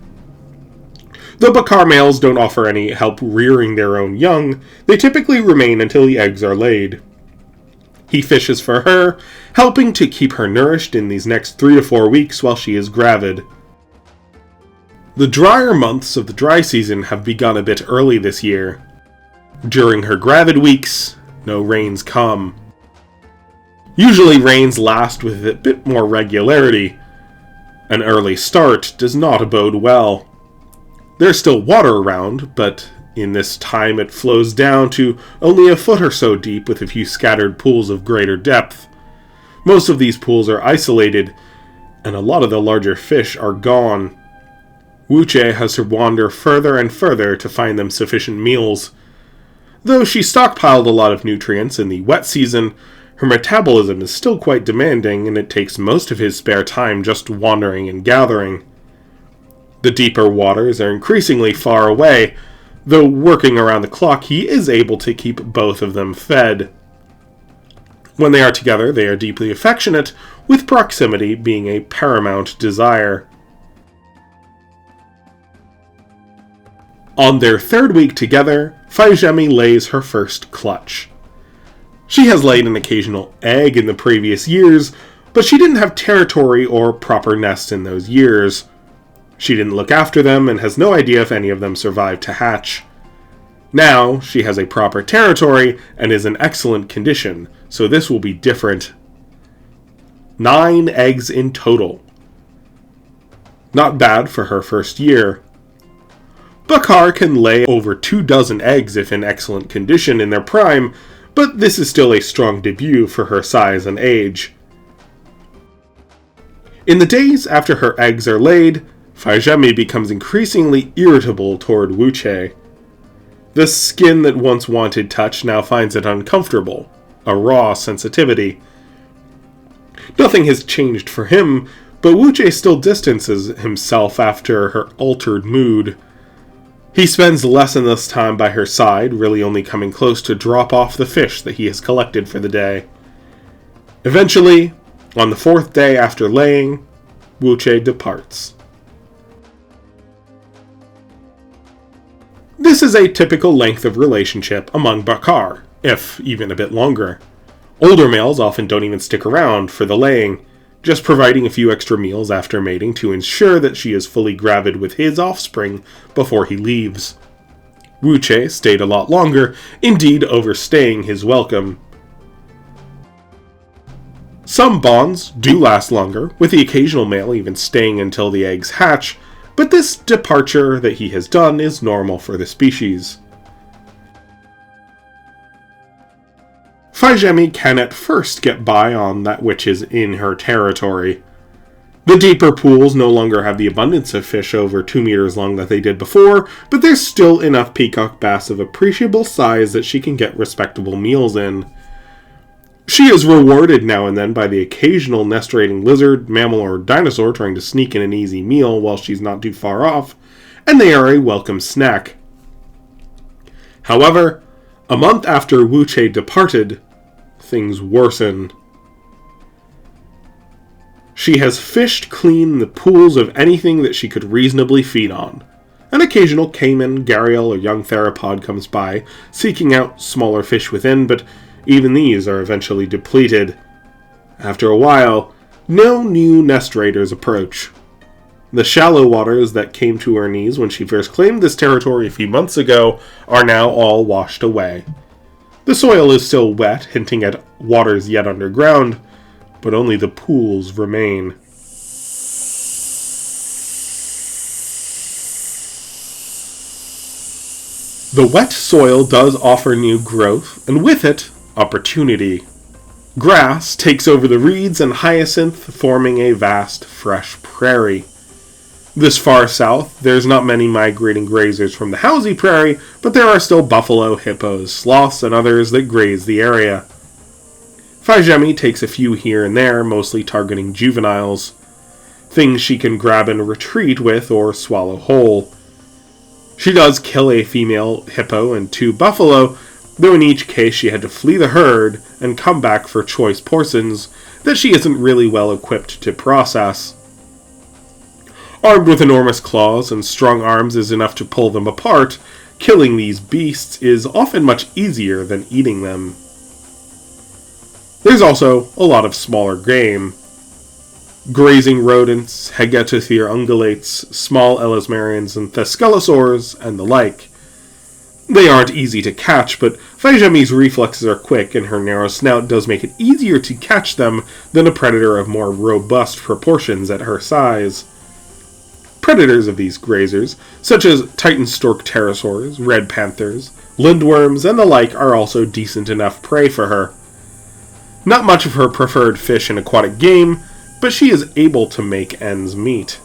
Though Bakar males don't offer any help rearing their own young, they typically remain until the eggs are laid. He fishes for her, helping to keep her nourished in these next 3 to 4 weeks while she is gravid. The drier months of the dry season have begun a bit early this year. During her gravid weeks, no rains come. Usually rains last with a bit more regularity. An early start does not bode well. There's still water around, but in this time it flows down to only a foot or so deep with a few scattered pools of greater depth. Most of these pools are isolated, and a lot of the larger fish are gone. Wuche has to wander further and further to find them sufficient meals. Though she stockpiled a lot of nutrients in the wet season, her metabolism is still quite demanding, and it takes most of his spare time just wandering and gathering. The deeper waters are increasingly far away, though working around the clock he is able to keep both of them fed. When they are together, they are deeply affectionate, with proximity being a paramount desire. On their 3rd week together, Fai Zhemi lays her first clutch. She has laid an occasional egg in the previous years, but she didn't have territory or proper nests in those years. She didn't look after them and has no idea if any of them survived to hatch. Now, she has a proper territory and is in excellent condition, so this will be different. 9 eggs in total. Not bad for her first year. Bakar can lay over 24 eggs if in excellent condition in their prime, but this is still a strong debut for her size and age. In the days after her eggs are laid, Fai Zhemi becomes increasingly irritable toward Wuche. The skin that once wanted touch now finds it uncomfortable, a raw sensitivity. Nothing has changed for him, but Wuche still distances himself after her altered mood. He spends less and less time by her side, really only coming close to drop off the fish that he has collected for the day. Eventually, on the 4th day after laying, Wuche departs. This is a typical length of relationship among Bakar, if even a bit longer. Older males often don't even stick around for the laying, just providing a few extra meals after mating to ensure that she is fully gravid with his offspring before he leaves. Wuche stayed a lot longer, indeed overstaying his welcome. Some bonds do last longer, with the occasional male even staying until the eggs hatch, but this departure that he has done is normal for the species. Fai Zhemi can at first get by on that which is in her territory. The deeper pools no longer have the abundance of fish over 2 meters long that they did before, but there's still enough peacock bass of appreciable size that she can get respectable meals in. She is rewarded now and then by the occasional nest-raiding lizard, mammal, or dinosaur trying to sneak in an easy meal while she's not too far off, and they are a welcome snack. However, a month after Wuche departed, things worsen. She has fished clean the pools of anything that she could reasonably feed on. An occasional caiman, gharial, or young theropod comes by, seeking out smaller fish within, but even these are eventually depleted. After a while, no new nest raiders approach. The shallow waters that came to her knees when she first claimed this territory a few months ago are now all washed away. The soil is still wet, hinting at waters yet underground, but only the pools remain. The wet soil does offer new growth, and with it, opportunity. Grass takes over the reeds and hyacinth, forming a vast, fresh prairie. This far south, there's not many migrating grazers from the housey prairie, but there are still buffalo, hippos, sloths, and others that graze the area. Fai Zhemi takes a few here and there, mostly targeting juveniles. Things she can grab and retreat with or swallow whole. She does kill a female hippo and 2 buffalo, though in each case she had to flee the herd and come back for choice portions that she isn't really well equipped to process. Armed with enormous claws and strong arms is enough to pull them apart, killing these beasts is often much easier than eating them. There's also a lot of smaller game. Grazing rodents, Hegetathere ungulates, small elasmarians and thescelosaurs, and the like. They aren't easy to catch, but Fai Zhemi's reflexes are quick and her narrow snout does make it easier to catch them than a predator of more robust proportions at her size. Predators of these grazers, such as Titan stork pterosaurs, red panthers, lindworms, and the like are also decent enough prey for her. Not much of her preferred fish in aquatic game, but she is able to make ends meet.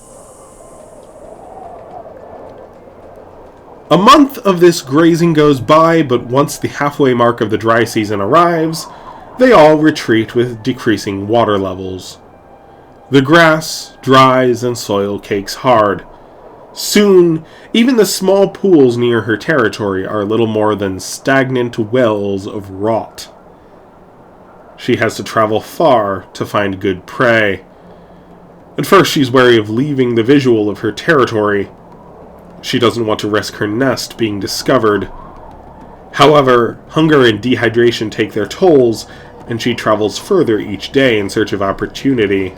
A month of this grazing goes by, but once the halfway mark of the dry season arrives, they all retreat with decreasing water levels. The grass dries and soil cakes hard. Soon, even the small pools near her territory are little more than stagnant wells of rot. She has to travel far to find good prey. At first, she's wary of leaving the visual of her territory. She doesn't want to risk her nest being discovered. However, hunger and dehydration take their tolls, and she travels further each day in search of opportunity.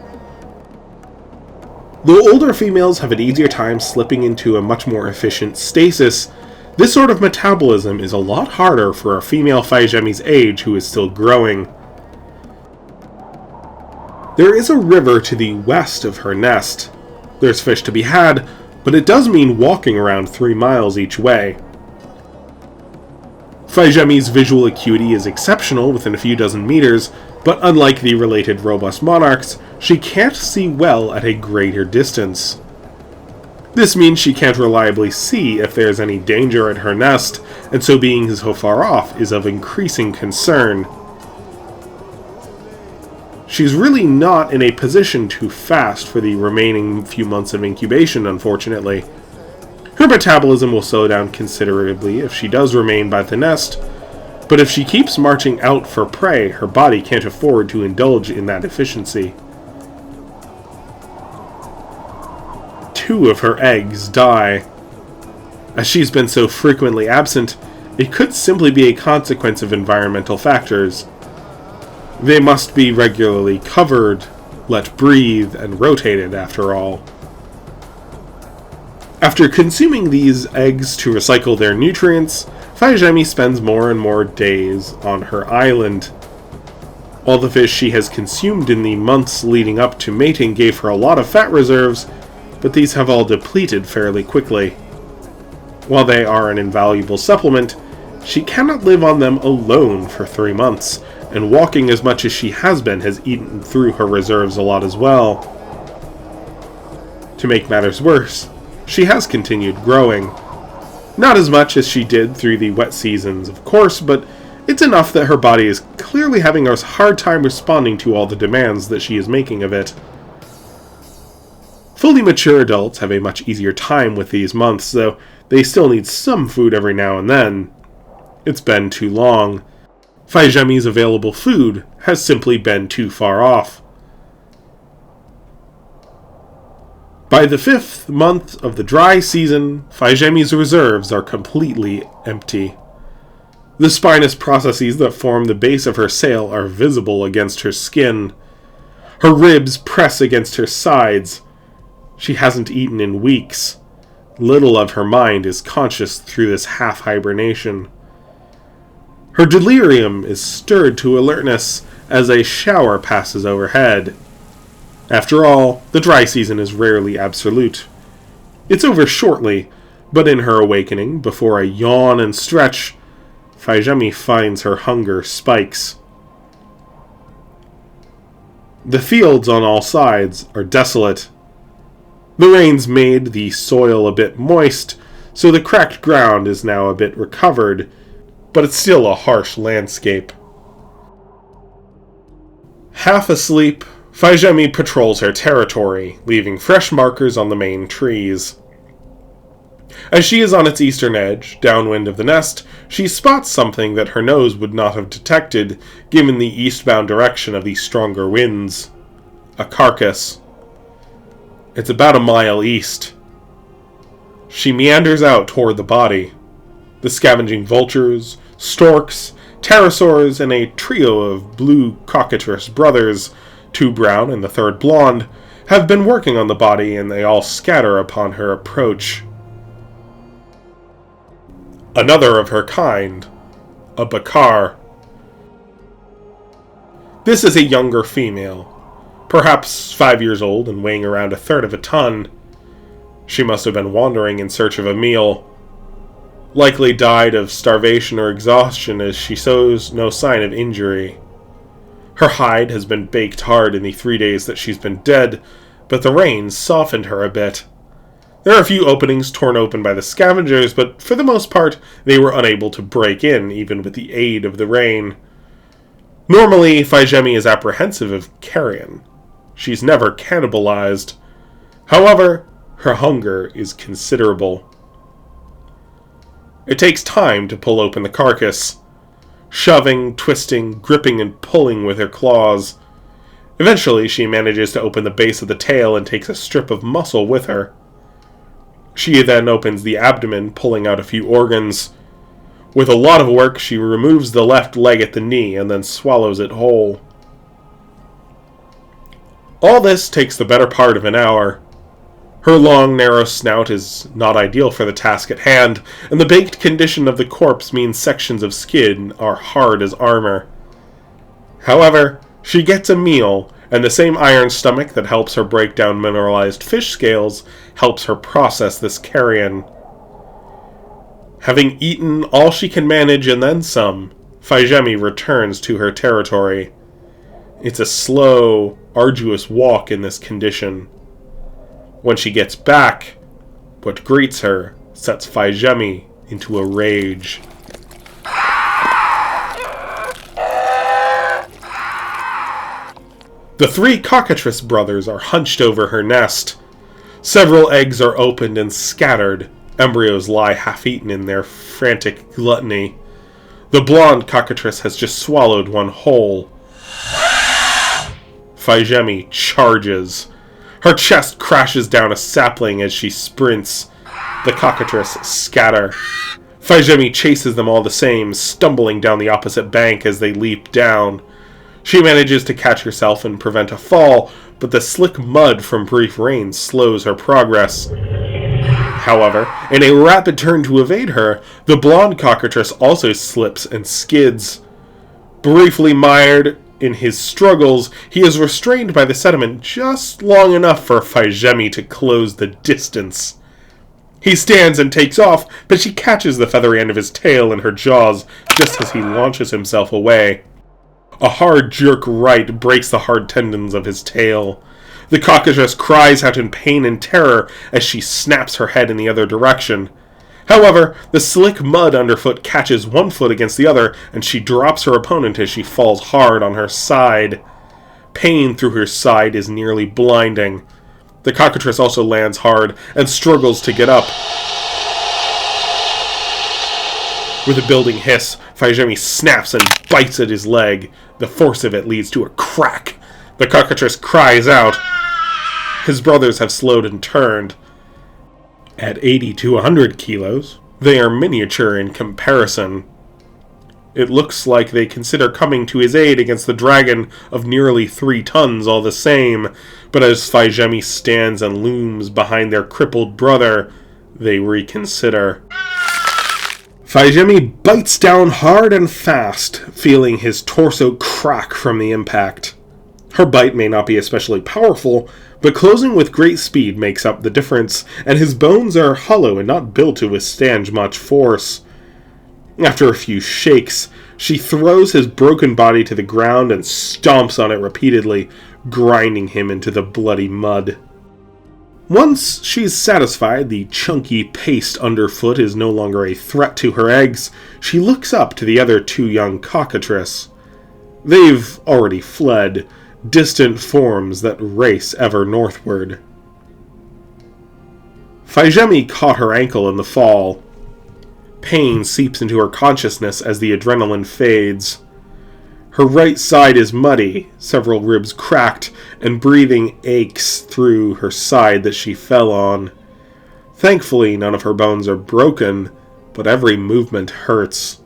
Though older females have an easier time slipping into a much more efficient stasis, this sort of metabolism is a lot harder for a female Fai Zhemi's age who is still growing. There is a river to the west of her nest. There's fish to be had, but it does mean walking around 3 miles each way. Fai Zhemi's visual acuity is exceptional within a few dozen meters, but unlike the related robust monarchs, she can't see well at a greater distance. This means she can't reliably see if there's any danger at her nest, and so being so far off is of increasing concern. She's really not in a position to fast for the remaining few months of incubation, unfortunately. Her metabolism will slow down considerably if she does remain by the nest, but if she keeps marching out for prey, her body can't afford to indulge in that efficiency. 2 of her eggs die. As she's been so frequently absent, it could simply be a consequence of environmental factors. They must be regularly covered, let breathe, and rotated after all. After consuming these eggs to recycle their nutrients, Fai Zhemi spends more and more days on her island. All the fish she has consumed in the months leading up to mating gave her a lot of fat reserves, but these have all depleted fairly quickly. While they are an invaluable supplement, she cannot live on them alone for 3 months, and walking as much as she has been has eaten through her reserves a lot as well. To make matters worse, she has continued growing. Not as much as she did through the wet seasons, of course, but it's enough that her body is clearly having a hard time responding to all the demands that she is making of it. Fully mature adults have a much easier time with these months, though they still need some food every now and then. It's been too long. Fai Zhemi's available food has simply been too far off. By the 5th month of the dry season, Fai Zhemi's reserves are completely empty. The spinous processes that form the base of her sail are visible against her skin. Her ribs press against her sides. She hasn't eaten in weeks. Little of her mind is conscious through this half-hibernation. Her delirium is stirred to alertness as a shower passes overhead. After all, the dry season is rarely absolute. It's over shortly, but in her awakening, before a yawn and stretch, Fai Zhemi finds her hunger spikes. The fields on all sides are desolate. The rains made the soil a bit moist, so the cracked ground is now a bit recovered, but it's still a harsh landscape. Half asleep, Fai Zhemi patrols her territory, leaving fresh markers on the main trees. As she is on its eastern edge, downwind of the nest, she spots something that her nose would not have detected, given the eastbound direction of the stronger winds. A carcass. It's about a mile east. She meanders out toward the body. The scavenging vultures, storks, pterosaurs, and a trio of blue cockatrice brothers, 2 brown and the 3rd blonde, have been working on the body, and they all scatter upon her approach. Another of her kind, a bakar. This is a younger female, perhaps 5 years old and weighing around 1/3 of a ton. She must have been wandering in search of a meal. Likely died of starvation or exhaustion, as she shows no sign of injury. Her hide has been baked hard in the 3 days that she's been dead, but the rains softened her a bit. There are a few openings torn open by the scavengers, but for the most part, they were unable to break in, even with the aid of the rain. Normally, Fai Zhemi is apprehensive of carrion. She's never cannibalized. However, her hunger is considerable. It takes time to pull open the carcass, shoving, twisting, gripping, and pulling with her claws. Eventually, she manages to open the base of the tail and takes a strip of muscle with her. She then opens the abdomen, pulling out a few organs. With a lot of work, she removes the left leg at the knee and then swallows it whole. All this takes the better part of an hour. Her long, narrow snout is not ideal for the task at hand, and the baked condition of the corpse means sections of skin are hard as armor. However, she gets a meal, and the same iron stomach that helps her break down mineralized fish scales helps her process this carrion. Having eaten all she can manage and then some, Fai Zhemi returns to her territory. It's a slow, arduous walk in this condition. When she gets back, what greets her sets Fai Zhemi into a rage. The 3 cockatrice brothers are hunched over her nest. Several eggs are opened and scattered. Embryos lie half-eaten in their frantic gluttony. The blonde cockatrice has just swallowed one whole. Fai Zhemi charges. Her chest crashes down a sapling as she sprints. The cockatrice scatter. Fai Zhemi chases them all the same, stumbling down the opposite bank as they leap down. She manages to catch herself and prevent a fall, but the slick mud from brief rain slows her progress. However, in a rapid turn to evade her, the blonde cockatrice also slips and skids. Briefly mired in his struggles, he is restrained by the sediment just long enough for Fai Zhemi to close the distance. He stands and takes off, but she catches the feathery end of his tail in her jaws just as he launches himself away. A hard jerk right breaks the hard tendons of his tail. The cockatrice cries out in pain and terror as she snaps her head in the other direction. However, the slick mud underfoot catches one foot against the other, and she drops her opponent as she falls hard on her side. Pain through her side is nearly blinding. The cockatrice also lands hard and struggles to get up. With a building hiss, Fai Zhemi snaps and bites at his leg. The force of it leads to a crack. The cockatrice cries out. His brothers have slowed and turned. At 80 to 100 kilos, they are miniature in comparison. It looks like they consider coming to his aid against the dragon of nearly 3 tons all the same, but as Fai Zhemi stands and looms behind their crippled brother, they reconsider. Fai Zhemi bites down hard and fast, feeling his torso crack from the impact. Her bite may not be especially powerful, but closing with great speed makes up the difference, and his bones are hollow and not built to withstand much force. After a few shakes, she throws his broken body to the ground and stomps on it repeatedly, grinding him into the bloody mud. Once she's satisfied the chunky paste underfoot is no longer a threat to her eggs, she looks up to the other 2 young cockatrices. They've already fled, distant forms that race ever northward. Fai Zhemi caught her ankle in the fall. Pain seeps into her consciousness as the adrenaline fades. Her right side is muddy, several ribs cracked, and breathing aches through her side that she fell on. Thankfully, none of her bones are broken, but every movement hurts.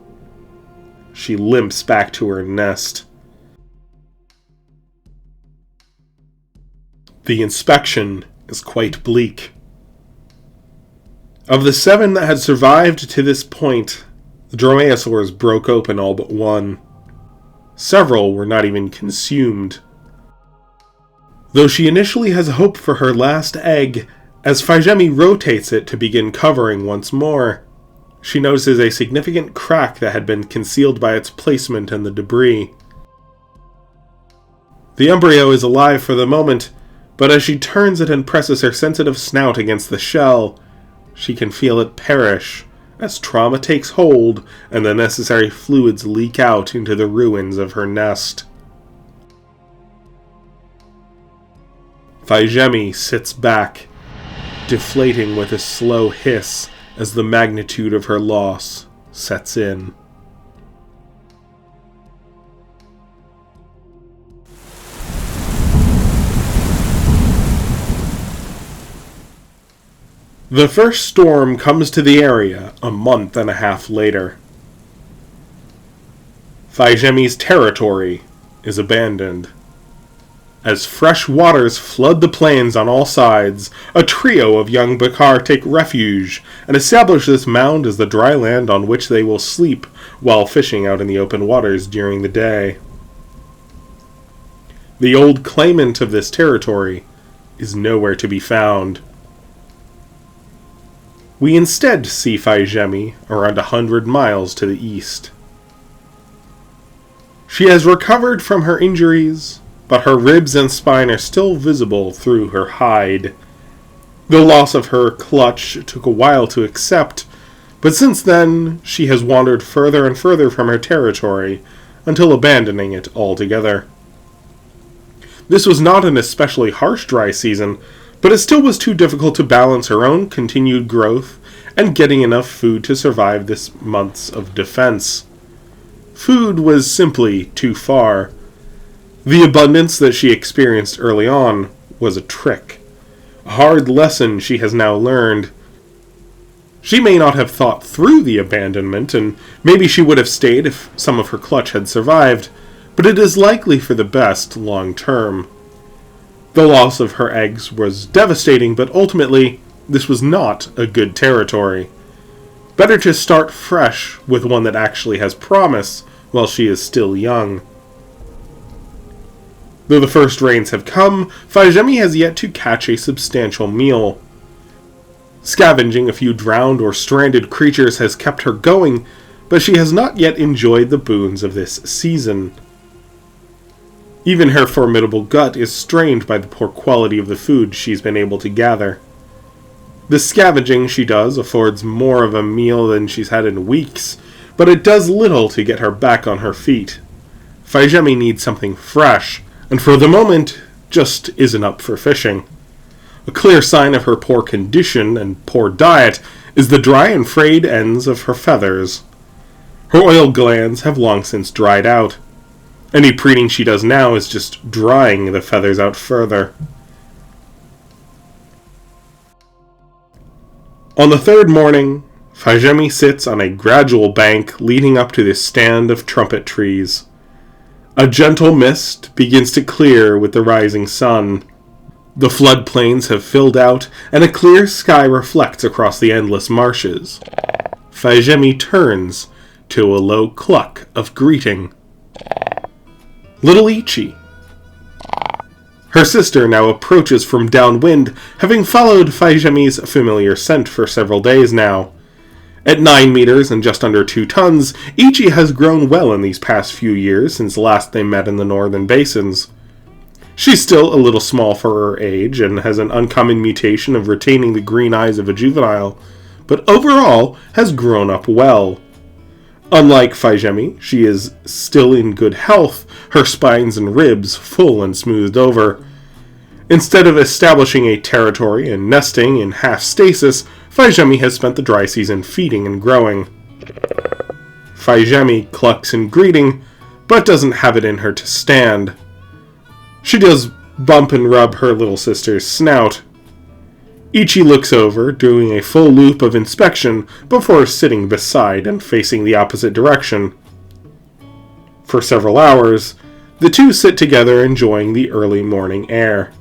She limps back to her nest. The inspection is quite bleak. Of the 7 that had survived to this point, the dromaeosaurs broke open all but 1. Several were not even consumed. Though she initially has hope for her last egg, as Fai Zhemi rotates it to begin covering once more, she notices a significant crack that had been concealed by its placement in the debris. The embryo is alive for the moment, but as she turns it and presses her sensitive snout against the shell, she can feel it perish as trauma takes hold and the necessary fluids leak out into the ruins of her nest. Fai Zhemi sits back, deflating with a slow hiss as the magnitude of her loss sets in. The first storm comes to the area a month and a half later. Fai Zhemi's territory is abandoned. As fresh waters flood the plains on all sides, a trio of young Bakar take refuge and establish this mound as the dry land on which they will sleep while fishing out in the open waters during the day. The old claimant of this territory is nowhere to be found. We instead see Fai Zhemi around 100 miles to the east. She has recovered from her injuries, but her ribs and spine are still visible through her hide. The loss of her clutch took a while to accept, but since then she has wandered further and further from her territory until abandoning it altogether. This was not an especially harsh dry season, but it still was too difficult to balance her own continued growth and getting enough food to survive this months of defense. Food was simply too far. The abundance that she experienced early on was a trick, a hard lesson she has now learned. She may not have thought through the abandonment, and maybe she would have stayed if some of her clutch had survived, but it is likely for the best long term. The loss of her eggs was devastating, but ultimately, this was not a good territory. Better to start fresh with one that actually has promise while she is still young. Though the first rains have come, Fai Zhemi has yet to catch a substantial meal. Scavenging a few drowned or stranded creatures has kept her going, but she has not yet enjoyed the boons of this season. Even her formidable gut is strained by the poor quality of the food she's been able to gather. The scavenging she does affords more of a meal than she's had in weeks, but it does little to get her back on her feet. Fai Zhemi needs something fresh, and for the moment, just isn't up for fishing. A clear sign of her poor condition and poor diet is the dry and frayed ends of her feathers. Her oil glands have long since dried out. Any preening she does now is just drying the feathers out further. On the third morning, Fai Zhemi sits on a gradual bank leading up to this stand of trumpet trees. A gentle mist begins to clear with the rising sun. The floodplains have filled out, and a clear sky reflects across the endless marshes. Fai Zhemi turns to a low cluck of greeting. Little Ichi. Her sister now approaches from downwind, having followed Fai Zhemi's familiar scent for several days now. At 9 meters and just under 2 tons, Ichi has grown well in these past few years since last they met in the northern basins. She's still a little small for her age and has an uncommon mutation of retaining the green eyes of a juvenile, but overall has grown up well. Unlike Fai Zhemi, she is still in good health, her spines and ribs full and smoothed over. Instead of establishing a territory and nesting in half stasis, Fai Zhemi has spent the dry season feeding and growing. Fai Zhemi clucks in greeting, but doesn't have it in her to stand. She does bump and rub her little sister's snout. Ichi looks over, doing a full loop of inspection before sitting beside and facing the opposite direction. For several hours, the two sit together enjoying the early morning air.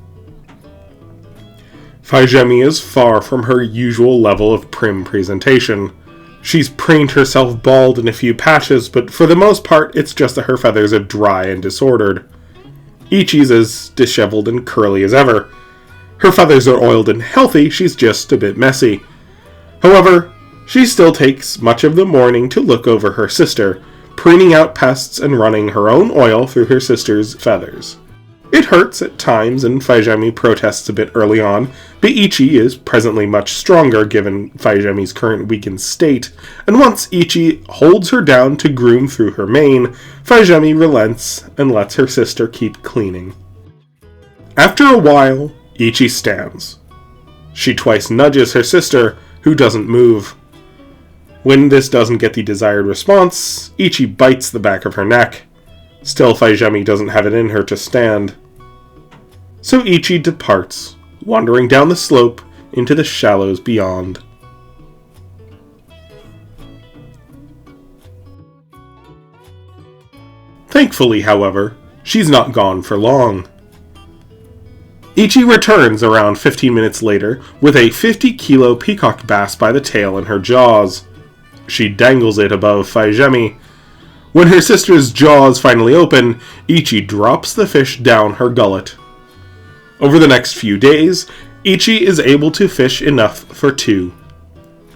Fai Zhemi is far from her usual level of prim presentation. She's preened herself bald in a few patches, but for the most part it's just that her feathers are dry and disordered. Ichi's as disheveled and curly as ever. Her feathers are oiled and healthy, she's just a bit messy. However, she still takes much of the morning to look over her sister, preening out pests and running her own oil through her sister's feathers. It hurts at times, and Fai Zhemi protests a bit early on, but Ichi is presently much stronger given Fai Zhemi's current weakened state, and once Ichi holds her down to groom through her mane, Fai Zhemi relents and lets her sister keep cleaning. After a while, Ichi stands. She twice nudges her sister, who doesn't move. When this doesn't get the desired response, Ichi bites the back of her neck. Still, Fai Zhemi doesn't have it in her to stand. So Ichi departs, wandering down the slope into the shallows beyond. Thankfully, however, she's not gone for long. Ichi returns around 15 minutes later with a 50-kilo peacock bass by the tail in her jaws. She dangles it above Fai Zhemi. When her sister's jaws finally open, Ichi drops the fish down her gullet. Over the next few days, Ichi is able to fish enough for 2.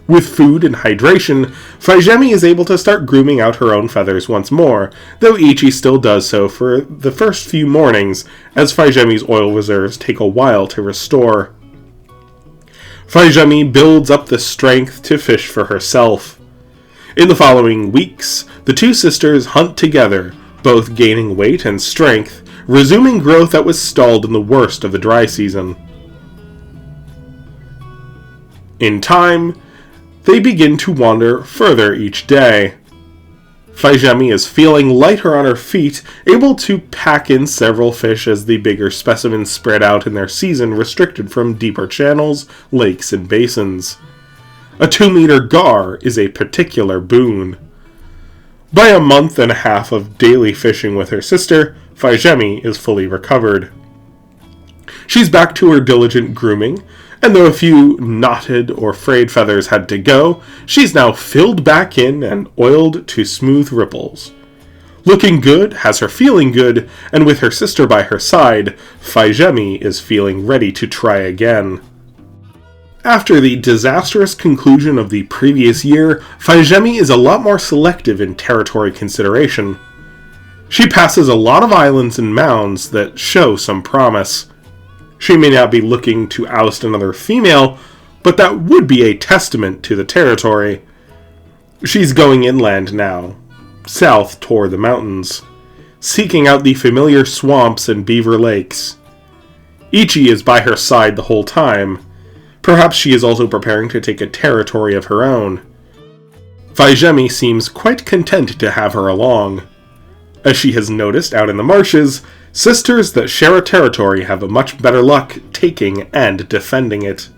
With food and hydration, Fai Zhemi is able to start grooming out her own feathers once more, though Ichi still does so for the first few mornings, as Fai Zhemi's oil reserves take a while to restore. Fai Zhemi builds up the strength to fish for herself. In the following weeks, the two sisters hunt together, both gaining weight and strength, resuming growth that was stalled in the worst of the dry season. In time, they begin to wander further each day. Fai Zhemi is feeling lighter on her feet, able to pack in several fish as the bigger specimens spread out in their season restricted from deeper channels, lakes, and basins. A 2-meter gar is a particular boon. By a month and a half of daily fishing with her sister, Fai Zhemi is fully recovered. She's back to her diligent grooming, and though a few knotted or frayed feathers had to go, she's now filled back in and oiled to smooth ripples. Looking good has her feeling good, and with her sister by her side, Fai Zhemi is feeling ready to try again. After the disastrous conclusion of the previous year, Fai Zhemi is a lot more selective in territory consideration. She passes a lot of islands and mounds that show some promise. She may not be looking to oust another female, but that would be a testament to the territory. She's going inland now, south toward the mountains, seeking out the familiar swamps and beaver lakes. Ichi is by her side the whole time. Perhaps she is also preparing to take a territory of her own. Fai Zhemi seems quite content to have her along. As she has noticed out in the marshes, sisters that share a territory have a much better luck taking and defending it.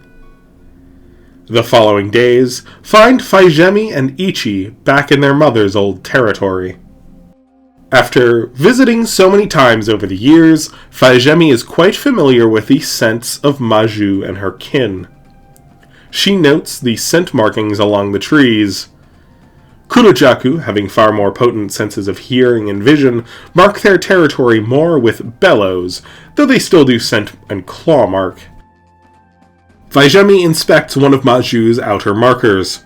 The following days find Fai Zhemi and Ichi back in their mother's old territory. After visiting so many times over the years, Fai Zhemi is quite familiar with the scents of Maju and her kin. She notes the scent markings along the trees. Kurojaku, having far more potent senses of hearing and vision, mark their territory more with bellows, though they still do scent and claw mark. Fai Zhemi inspects one of Maju's outer markers.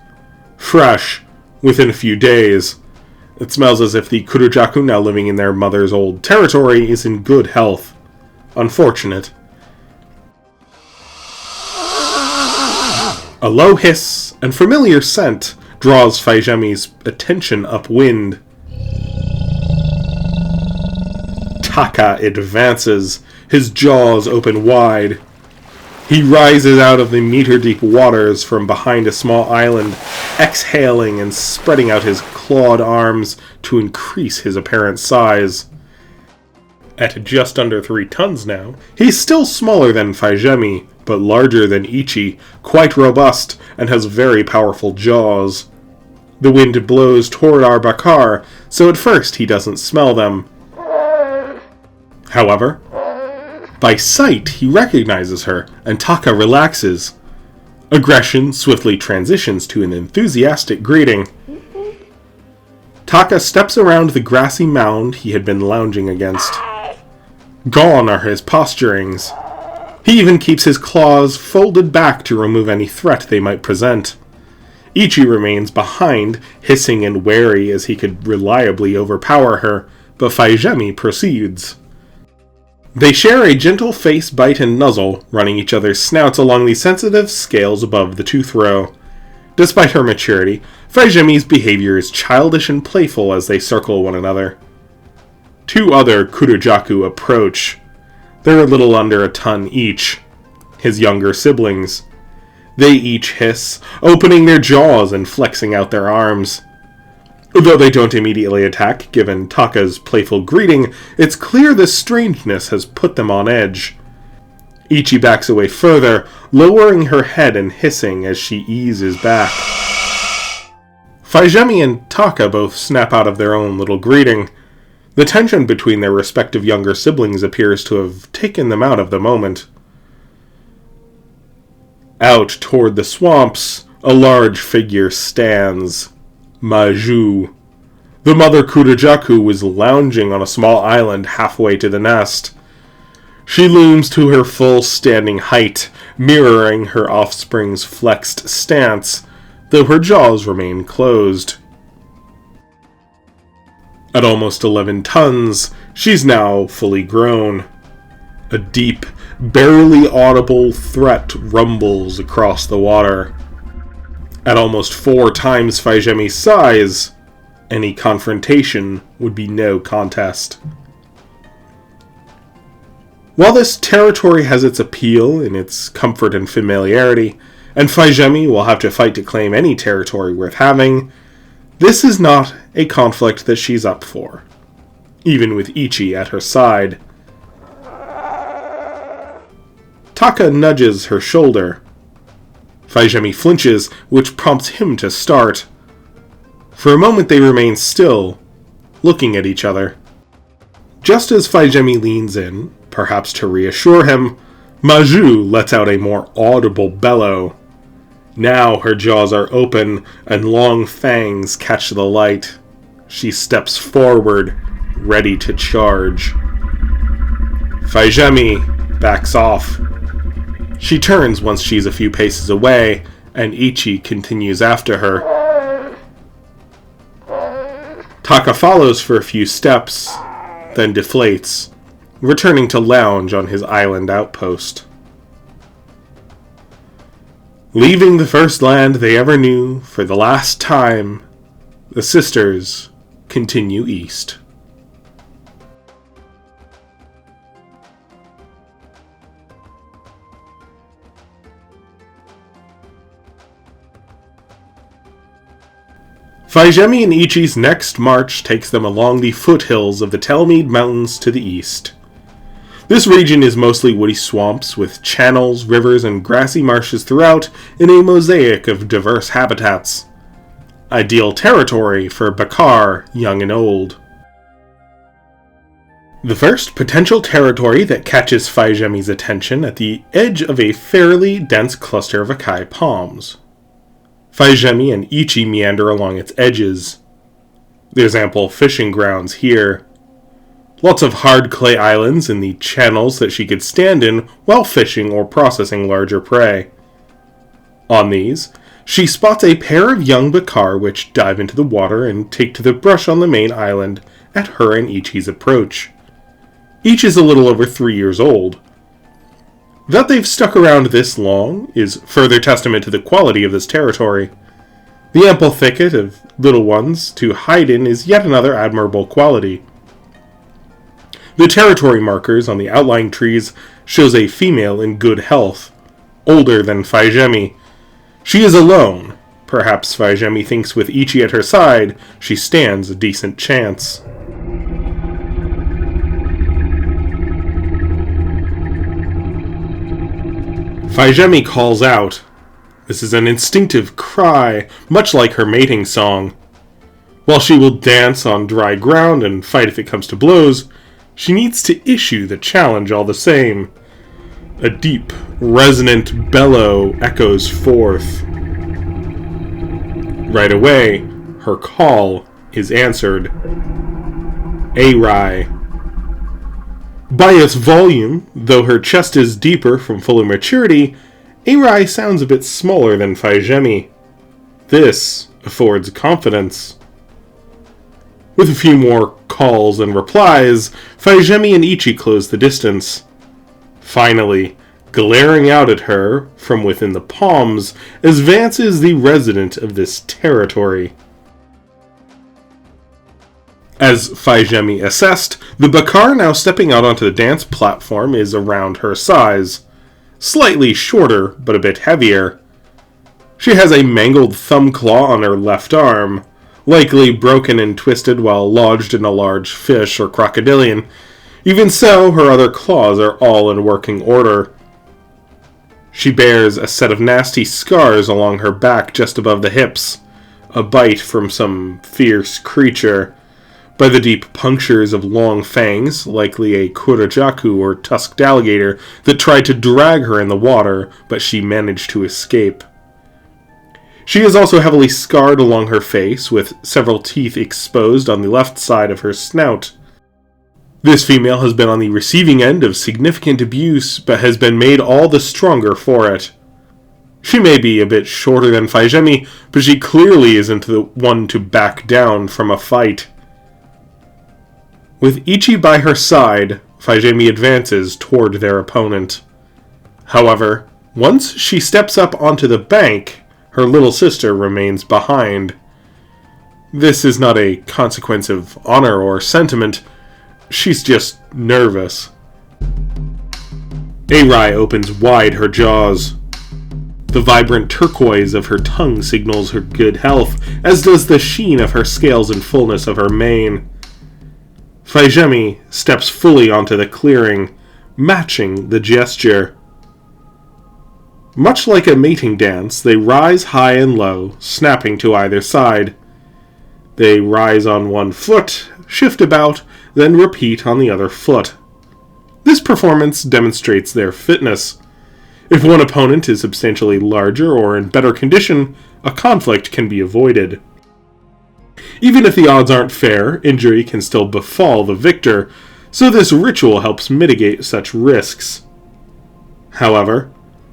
Fresh, within a few days. It smells as if the Kurojaku, now living in their mother's old territory, is in good health. Unfortunate. A low hiss and familiar scent draws Fai Zhemi's attention upwind. Taka advances, his jaws open wide. He rises out of the meter-deep waters from behind a small island, exhaling and spreading out his clawed arms to increase his apparent size. At just under 3 tons now, he's still smaller than Fai Zhemi, but larger than Ichi, quite robust, and has very powerful jaws. The wind blows toward our Bakar, so at first he doesn't smell them. However, by sight, he recognizes her, and Taka relaxes. Aggression swiftly transitions to an enthusiastic greeting. Taka steps around the grassy mound he had been lounging against. Gone are his posturings. He even keeps his claws folded back to remove any threat they might present. Ichi remains behind, hissing and wary as he could reliably overpower her, but Fai Zhemi proceeds. They share a gentle face bite and nuzzle, running each other's snouts along the sensitive scales above the tooth row. Despite her maturity, Fai Zhemi's behavior is childish and playful as they circle one another. 2 other Kurojaku approach. They're a little under a ton each. His younger siblings. They each hiss, opening their jaws and flexing out their arms. Though they don't immediately attack, given Taka's playful greeting, it's clear this strangeness has put them on edge. Ichi backs away further, lowering her head and hissing as she eases back. Fai Zhemi and Taka both snap out of their own little greeting. The tension between their respective younger siblings appears to have taken them out of the moment. Out toward the swamps, a large figure stands. Maju. The mother Kurojaku was lounging on a small island halfway to the nest. She looms to her full standing height, mirroring her offspring's flexed stance, though her jaws remain closed. At almost 11 tons, she's now fully grown. A deep, barely audible threat rumbles across the water. At almost 4 times Fai Zhemi's size, any confrontation would be no contest. While this territory has its appeal in its comfort and familiarity, and Fai Zhemi will have to fight to claim any territory worth having, this is not a conflict that she's up for, even with Ichi at her side. Taka nudges her shoulder. Fai Zhemi flinches, which prompts him to start. For a moment they remain still, looking at each other. Just as Fai Zhemi leans in, perhaps to reassure him, Maju lets out a more audible bellow. Now her jaws are open, and long fangs catch the light. She steps forward, ready to charge. Fai Zhemi backs off. She turns once she's a few paces away, and Ichi continues after her. Taka follows for a few steps, then deflates, returning to lounge on his island outpost. Leaving the first land they ever knew for the last time, the sisters continue east. Fai Zhemi and Ichi's next march takes them along the foothills of the Telmead Mountains to the east. This region is mostly woody swamps with channels, rivers, and grassy marshes throughout in a mosaic of diverse habitats. Ideal territory for Bakar, young and old. The first potential territory that catches Fai Zhemi's attention at the edge of a fairly dense cluster of acai palms. Fai Zhemi and Ichi meander along its edges. There's ample fishing grounds here. Lots of hard clay islands in the channels that she could stand in while fishing or processing larger prey. On these, she spots a pair of young Bakar which dive into the water and take to the brush on the main island at her and Ichi's approach. Each is a little over 3 years old. That they've stuck around this long is further testament to the quality of this territory. The ample thicket of little ones to hide in is yet another admirable quality. The territory markers on the outlying trees shows a female in good health, older than Fai Zhemi. She is alone. Perhaps Fai Zhemi thinks with Ichi at her side, she stands a decent chance. Fai Zhemi calls out. This is an instinctive cry, much like her mating song. While she will dance on dry ground and fight if it comes to blows, she needs to issue the challenge all the same. A deep, resonant bellow echoes forth. Right away, her call is answered. Arai. By its volume, though her chest is deeper from fuller maturity, Arai sounds a bit smaller than Fai Zhemi. This affords confidence. With a few more calls and replies, Fai Zhemi and Ichi close the distance. Finally, glaring out at her from within the palms, advances the resident of this territory. As Fai Zhemi assessed, the Bakar now stepping out onto the dance platform is around her size. Slightly shorter, but a bit heavier. She has a mangled thumb claw on her left arm, likely broken and twisted while lodged in a large fish or crocodilian. Even so, her other claws are all in working order. She bears a set of nasty scars along her back just above the hips, a bite from some fierce creature. By the deep punctures of long fangs, likely a kurajaku or tusked alligator, that tried to drag her in the water, but she managed to escape. She is also heavily scarred along her face, with several teeth exposed on the left side of her snout. This female has been on the receiving end of significant abuse, but has been made all the stronger for it. She may be a bit shorter than Fai Zhemi, but she clearly isn't the one to back down from a fight. With Ichi by her side, Fai Zhemi advances toward their opponent. However, once she steps up onto the bank, her little sister remains behind. This is not a consequence of honor or sentiment. She's just nervous. Arai opens wide her jaws. The vibrant turquoise of her tongue signals her good health, as does the sheen of her scales and fullness of her mane. Fai Zhemi steps fully onto the clearing, matching the gesture. Much like a mating dance, they rise high and low, snapping to either side. They rise on one foot, shift about, then repeat on the other foot. This performance demonstrates their fitness. If one opponent is substantially larger or in better condition, a conflict can be avoided. Even if the odds aren't fair, injury can still befall the victor, so this ritual helps mitigate such risks. However,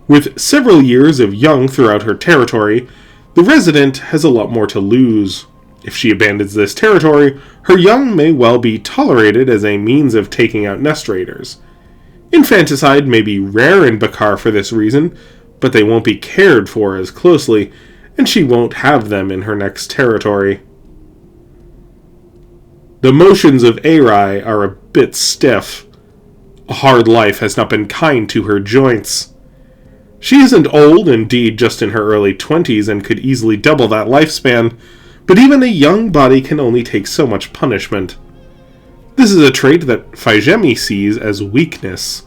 with several years of young throughout her territory, the resident has a lot more to lose. If she abandons this territory, her young may well be tolerated as a means of taking out nest raiders. Infanticide may be rare in Bakar for this reason, but they won't be cared for as closely, and she won't have them in her next territory. The motions of Arai are a bit stiff. A hard life has not been kind to her joints. She isn't old, indeed just in her early 20s, and could easily double that lifespan, but even a young body can only take so much punishment. This is a trait that Fai Zhemi sees as weakness.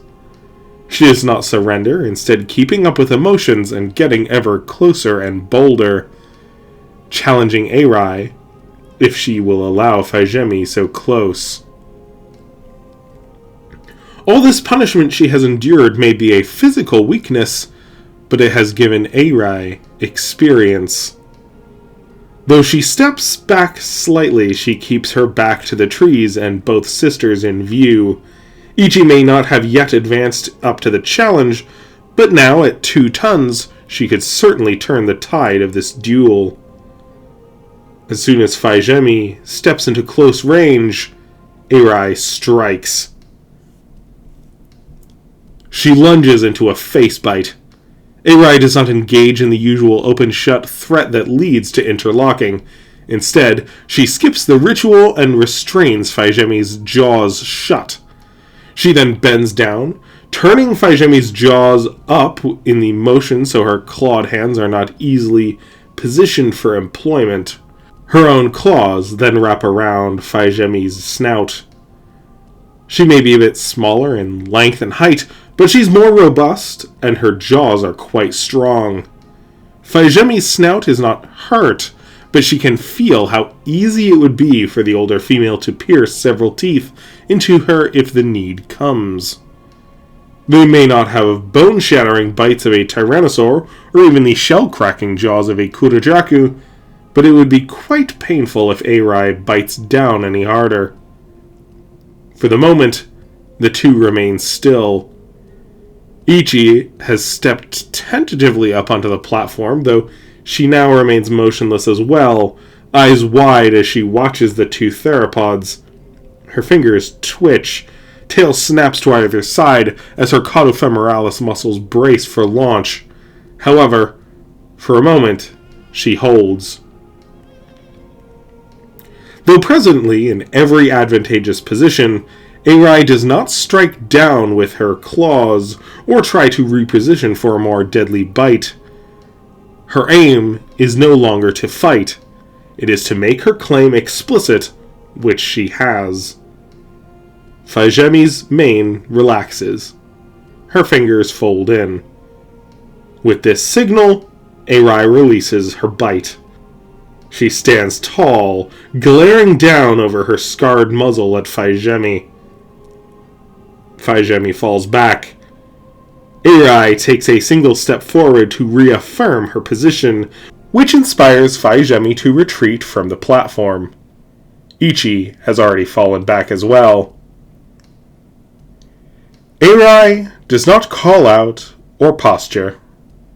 She does not surrender, instead keeping up with emotions and getting ever closer and bolder, challenging Arai if she will allow Fai Zhemi so close. All this punishment she has endured may be a physical weakness, but it has given Arai experience. Though she steps back slightly, she keeps her back to the trees and both sisters in view. Ichi may not have yet advanced up to the challenge, but now at 2 tons, she could certainly turn the tide of this duel. As soon as Fai Zhemi steps into close range, Arai strikes. She lunges into a face bite. Arai does not engage in the usual open-shut threat that leads to interlocking. Instead, she skips the ritual and restrains Fai Zhemi's jaws shut. She then bends down, turning Fai Zhemi's jaws up in the motion so her clawed hands are not easily positioned for employment. Her own claws then wrap around Fai Zhemi's snout. She may be a bit smaller in length and height, but she's more robust, and her jaws are quite strong. Fai Zhemi's snout is not hurt, but she can feel how easy it would be for the older female to pierce several teeth into her if the need comes. They may not have bone-shattering bites of a Tyrannosaur, or even the shell-cracking jaws of a Kurajaku, but it would be quite painful if Arai bites down any harder. For the moment, the two remain still. Ichi has stepped tentatively up onto the platform, though she now remains motionless as well, eyes wide as she watches the 2 theropods. Her fingers twitch, tail snaps to either side as her caudofemoralis muscles brace for launch. However, for a moment, she holds. Though presently in every advantageous position, Arai does not strike down with her claws or try to reposition for a more deadly bite. Her aim is no longer to fight. It is to make her claim explicit, which she has. Fai Zhemi's mane relaxes. Her fingers fold in. With this signal, Arai releases her bite. She stands tall, glaring down over her scarred muzzle at Fai Zhemi. Fai Zhemi falls back. Arai takes a single step forward to reaffirm her position, which inspires Fai Zhemi to retreat from the platform. Ichi has already fallen back as well. Arai does not call out or posture.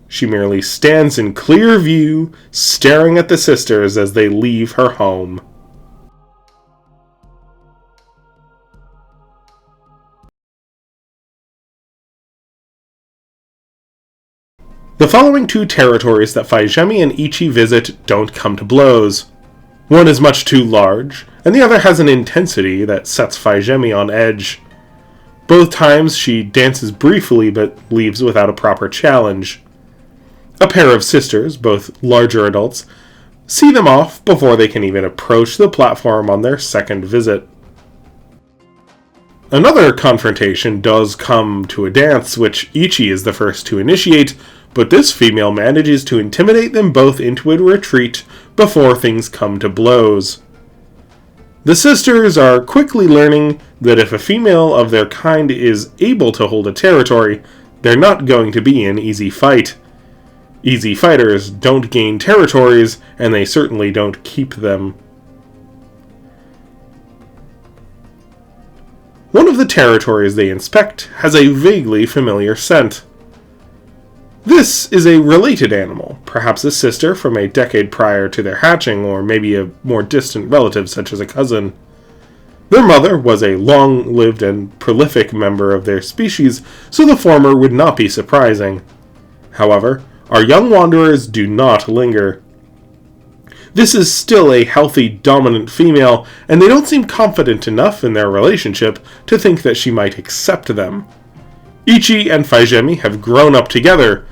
She merely stands in clear view, staring at the sisters as they leave her home. The following 2 territories that Fai Zhemi and Ichi visit don't come to blows. One is much too large, and the other has an intensity that sets Fai Zhemi on edge. Both times she dances briefly but leaves without a proper challenge. A pair of sisters, both larger adults, see them off before they can even approach the platform on their second visit. Another confrontation does come to a dance, which Ichi is the first to initiate, but this female manages to intimidate them both into a retreat before things come to blows. The sisters are quickly learning that if a female of their kind is able to hold a territory, they're not going to be an easy fight. Easy fighters don't gain territories, and they certainly don't keep them. One of the territories they inspect has a vaguely familiar scent. This is a related animal, perhaps a sister from a decade prior to their hatching, or maybe a more distant relative such as a cousin. Their mother was a long-lived and prolific member of their species, so the former would not be surprising. However, our young wanderers do not linger. This is still a healthy, dominant female, and they don't seem confident enough in their relationship to think that she might accept them. Ichi and Fai Zhemi have grown up together.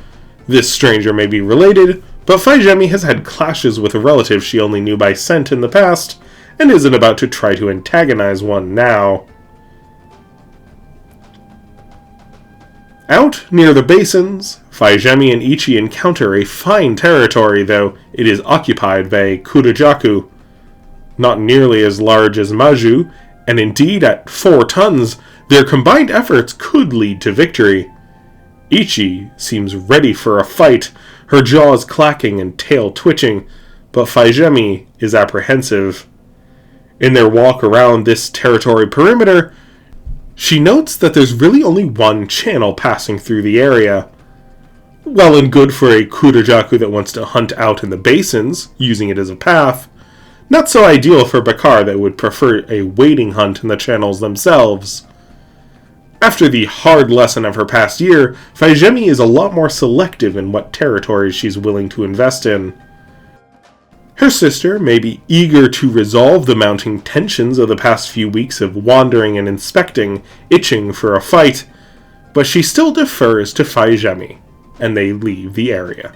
This stranger may be related, but Fai Zhemi has had clashes with relatives she only knew by scent in the past, and isn't about to try to antagonize one now. Out near the basins, Fai Zhemi and Ichi encounter a fine territory, though it is occupied by a Kurajaku. Not nearly as large as Maju, and indeed at 4 tons, their combined efforts could lead to victory. Ichi seems ready for a fight, her jaws clacking and tail twitching, but Fai Zhemi is apprehensive. In their walk around this territory perimeter, she notes that there's really only one channel passing through the area. Well and good for a Kurajaku that wants to hunt out in the basins, using it as a path. Not so ideal for Bakar that would prefer a wading hunt in the channels themselves. After the hard lesson of her past year, Fai Zhemi is a lot more selective in what territories she's willing to invest in. Her sister may be eager to resolve the mounting tensions of the past few weeks of wandering and inspecting, itching for a fight, but she still defers to Fai Zhemi, and they leave the area.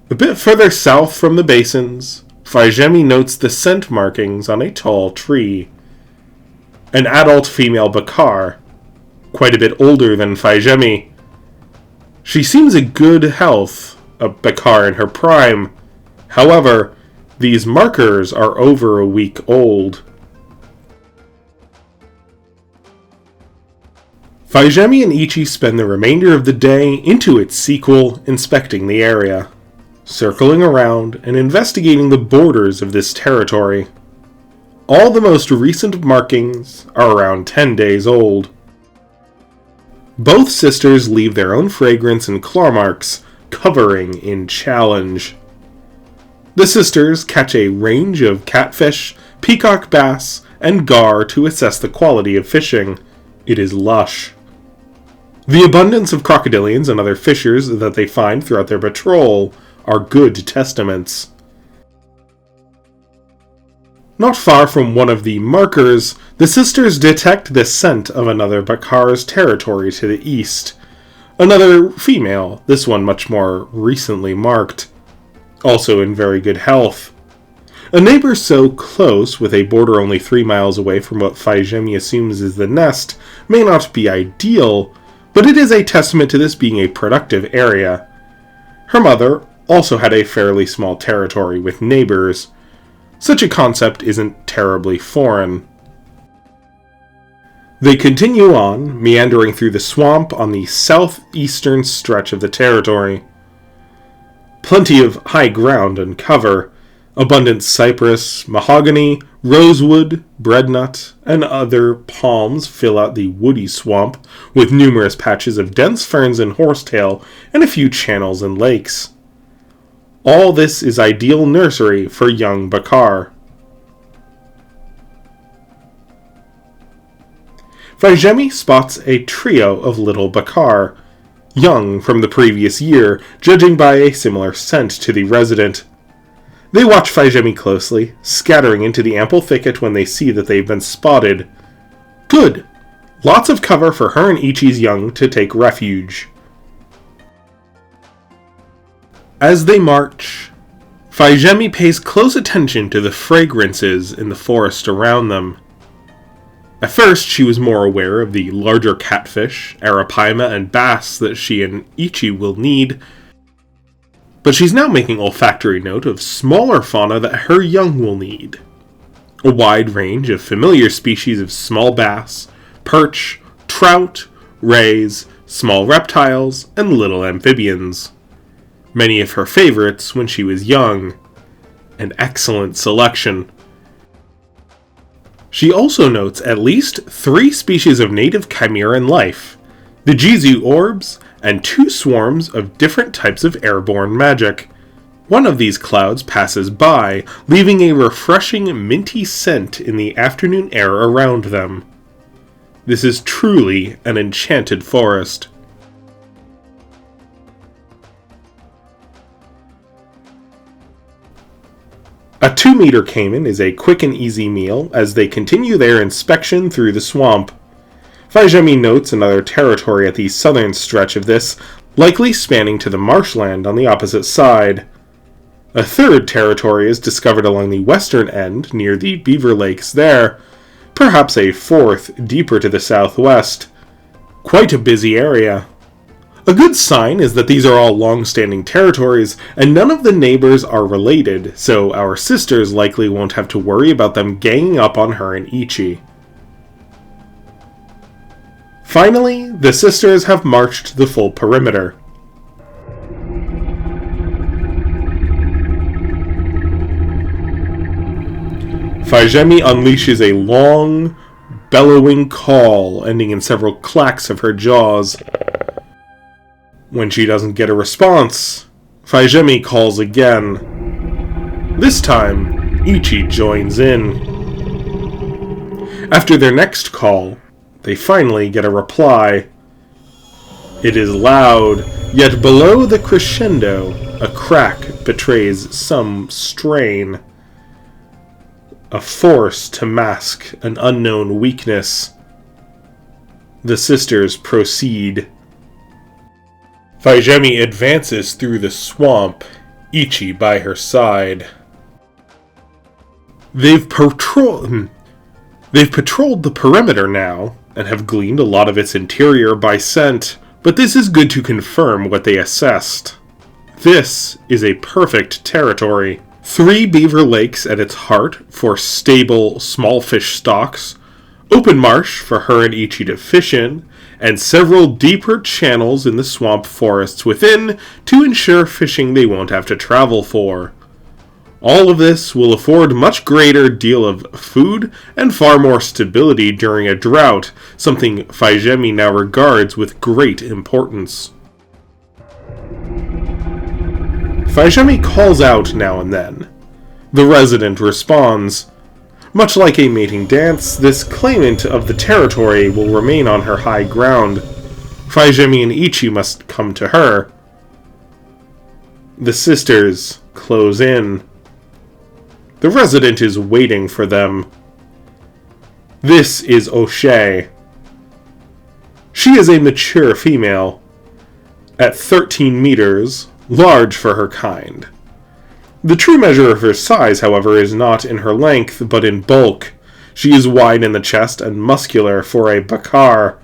A bit further south from the basins, Fai Zhemi notes the scent markings on a tall tree. An adult female Bakar, quite a bit older than Fai Zhemi. She seems in good health, a Bakar in her prime. However, these markers are over a week old. Fai Zhemi and Ichi spend the remainder of the day into its sequel inspecting the area, circling around and investigating the borders of this territory. All the most recent markings are around 10 days old. Both sisters leave their own fragrance and claw marks, covering in challenge. The sisters catch a range of catfish, peacock bass, and gar to assess the quality of fishing. It is lush. The abundance of crocodilians and other fishers that they find throughout their patrol are good testaments. Not far from one of the markers, the sisters detect the scent of another Bakar's territory to the east. Another female, this one much more recently marked. Also in very good health. A neighbor so close, with a border only 3 miles away from what Fai Zhemi assumes is the nest, may not be ideal, but it is a testament to this being a productive area. Her mother also had a fairly small territory with neighbors. Such a concept isn't terribly foreign. They continue on, meandering through the swamp on the southeastern stretch of the territory. Plenty of high ground and cover. Abundant cypress, mahogany, rosewood, breadnut, and other palms fill out the woody swamp, with numerous patches of dense ferns and horsetail, and a few channels and lakes. All this is ideal nursery for young Bakar. Fai Zhemi spots a trio of little Bakar, young from the previous year, judging by a similar scent to the resident. They watch Fai Zhemi closely, scattering into the ample thicket when they see that they've been spotted. Good! Lots of cover for her and Ichi's young to take refuge. As they march, Fai Zhemi pays close attention to the fragrances in the forest around them. At first, she was more aware of the larger catfish, arapaima, and bass that she and Ichi will need, but she's now making olfactory note of smaller fauna that her young will need. A wide range of familiar species of small bass, perch, trout, rays, small reptiles, and little amphibians. Many of her favorites when she was young. An excellent selection. She also notes at least 3 species of native chimeran life, the Jizu orbs, and 2 swarms of different types of airborne magic. One of these clouds passes by, leaving a refreshing minty scent in the afternoon air around them. This is truly an enchanted forest. A 2-meter caiman is a quick and easy meal as they continue their inspection through the swamp. Fai Zhemi notes another territory at the southern stretch of this, likely spanning to the marshland on the opposite side. A third territory is discovered along the western end, near the Beaver Lakes there, perhaps a fourth deeper to the southwest. Quite a busy area. A good sign is that these are all long-standing territories, and none of the neighbors are related, so our sisters likely won't have to worry about them ganging up on her and Ichi. Finally, the sisters have marched the full perimeter. Fai Zhemi unleashes a long, bellowing call, ending in several clacks of her jaws. When she doesn't get a response, Fai Zhemi calls again. This time, Ichi joins in. After their next call, they finally get a reply. It is loud, yet below the crescendo, a crack betrays some strain. A force to mask an unknown weakness. The sisters proceed. Fai Zhemi advances through the swamp, Ichi by her side. They've patrolled the perimeter now, and have gleaned a lot of its interior by scent, but this is good to confirm what they assessed. This is a perfect territory. 3 beaver lakes at its heart for stable small fish stocks, open marsh for her and Ichi to fish in, and several deeper channels in the swamp forests within to ensure fishing they won't have to travel for. All of this will afford much greater deal of food and far more stability during a drought, something Fai Zhemi now regards with great importance. Fai Zhemi calls out now and then. The resident responds. Much like a mating dance, this claimant of the territory will remain on her high ground. Fai Zhemi and Ichi must come to her. The sisters close in. The resident is waiting for them. This is O'Shea. She is a mature female. At 13 meters, large for her kind. The true measure of her size, however, is not in her length, but in bulk. She is wide in the chest and muscular for a bakar.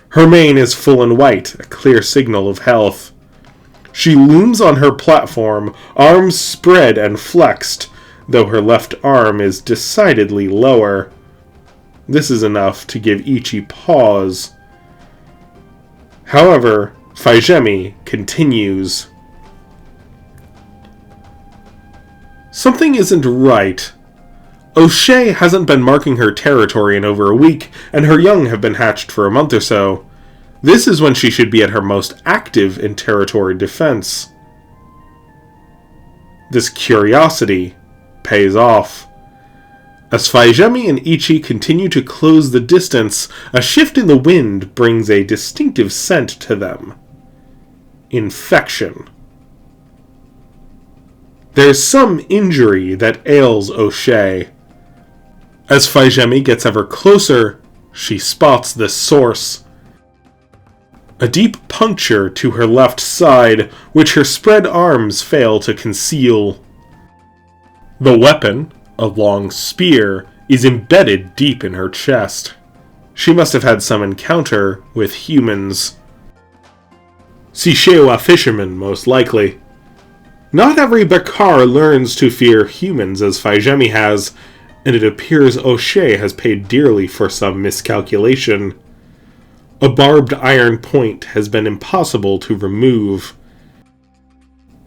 Her mane is full and white, a clear signal of health. She looms on her platform, arms spread and flexed, though her left arm is decidedly lower. This is enough to give Ichi pause. However, Fai Zhemi continues. Something isn't right. O'Shea hasn't been marking her territory in over a week, and her young have been hatched for a month or so. This is when she should be at her most active in territory defense. This curiosity pays off. As Fai Zhemi and Ichi continue to close the distance, a shift in the wind brings a distinctive scent to them. Infection. There's some injury that ails O'Shea. As Fai Zhemi gets ever closer, she spots the source. A deep puncture to her left side, which her spread arms fail to conceal. The weapon, a long spear, is embedded deep in her chest. She must have had some encounter with humans. Sishewa fishermen, most likely. Not every bakar learns to fear humans as Fai Zhemi has, and it appears O'Shea has paid dearly for some miscalculation. A barbed iron point has been impossible to remove.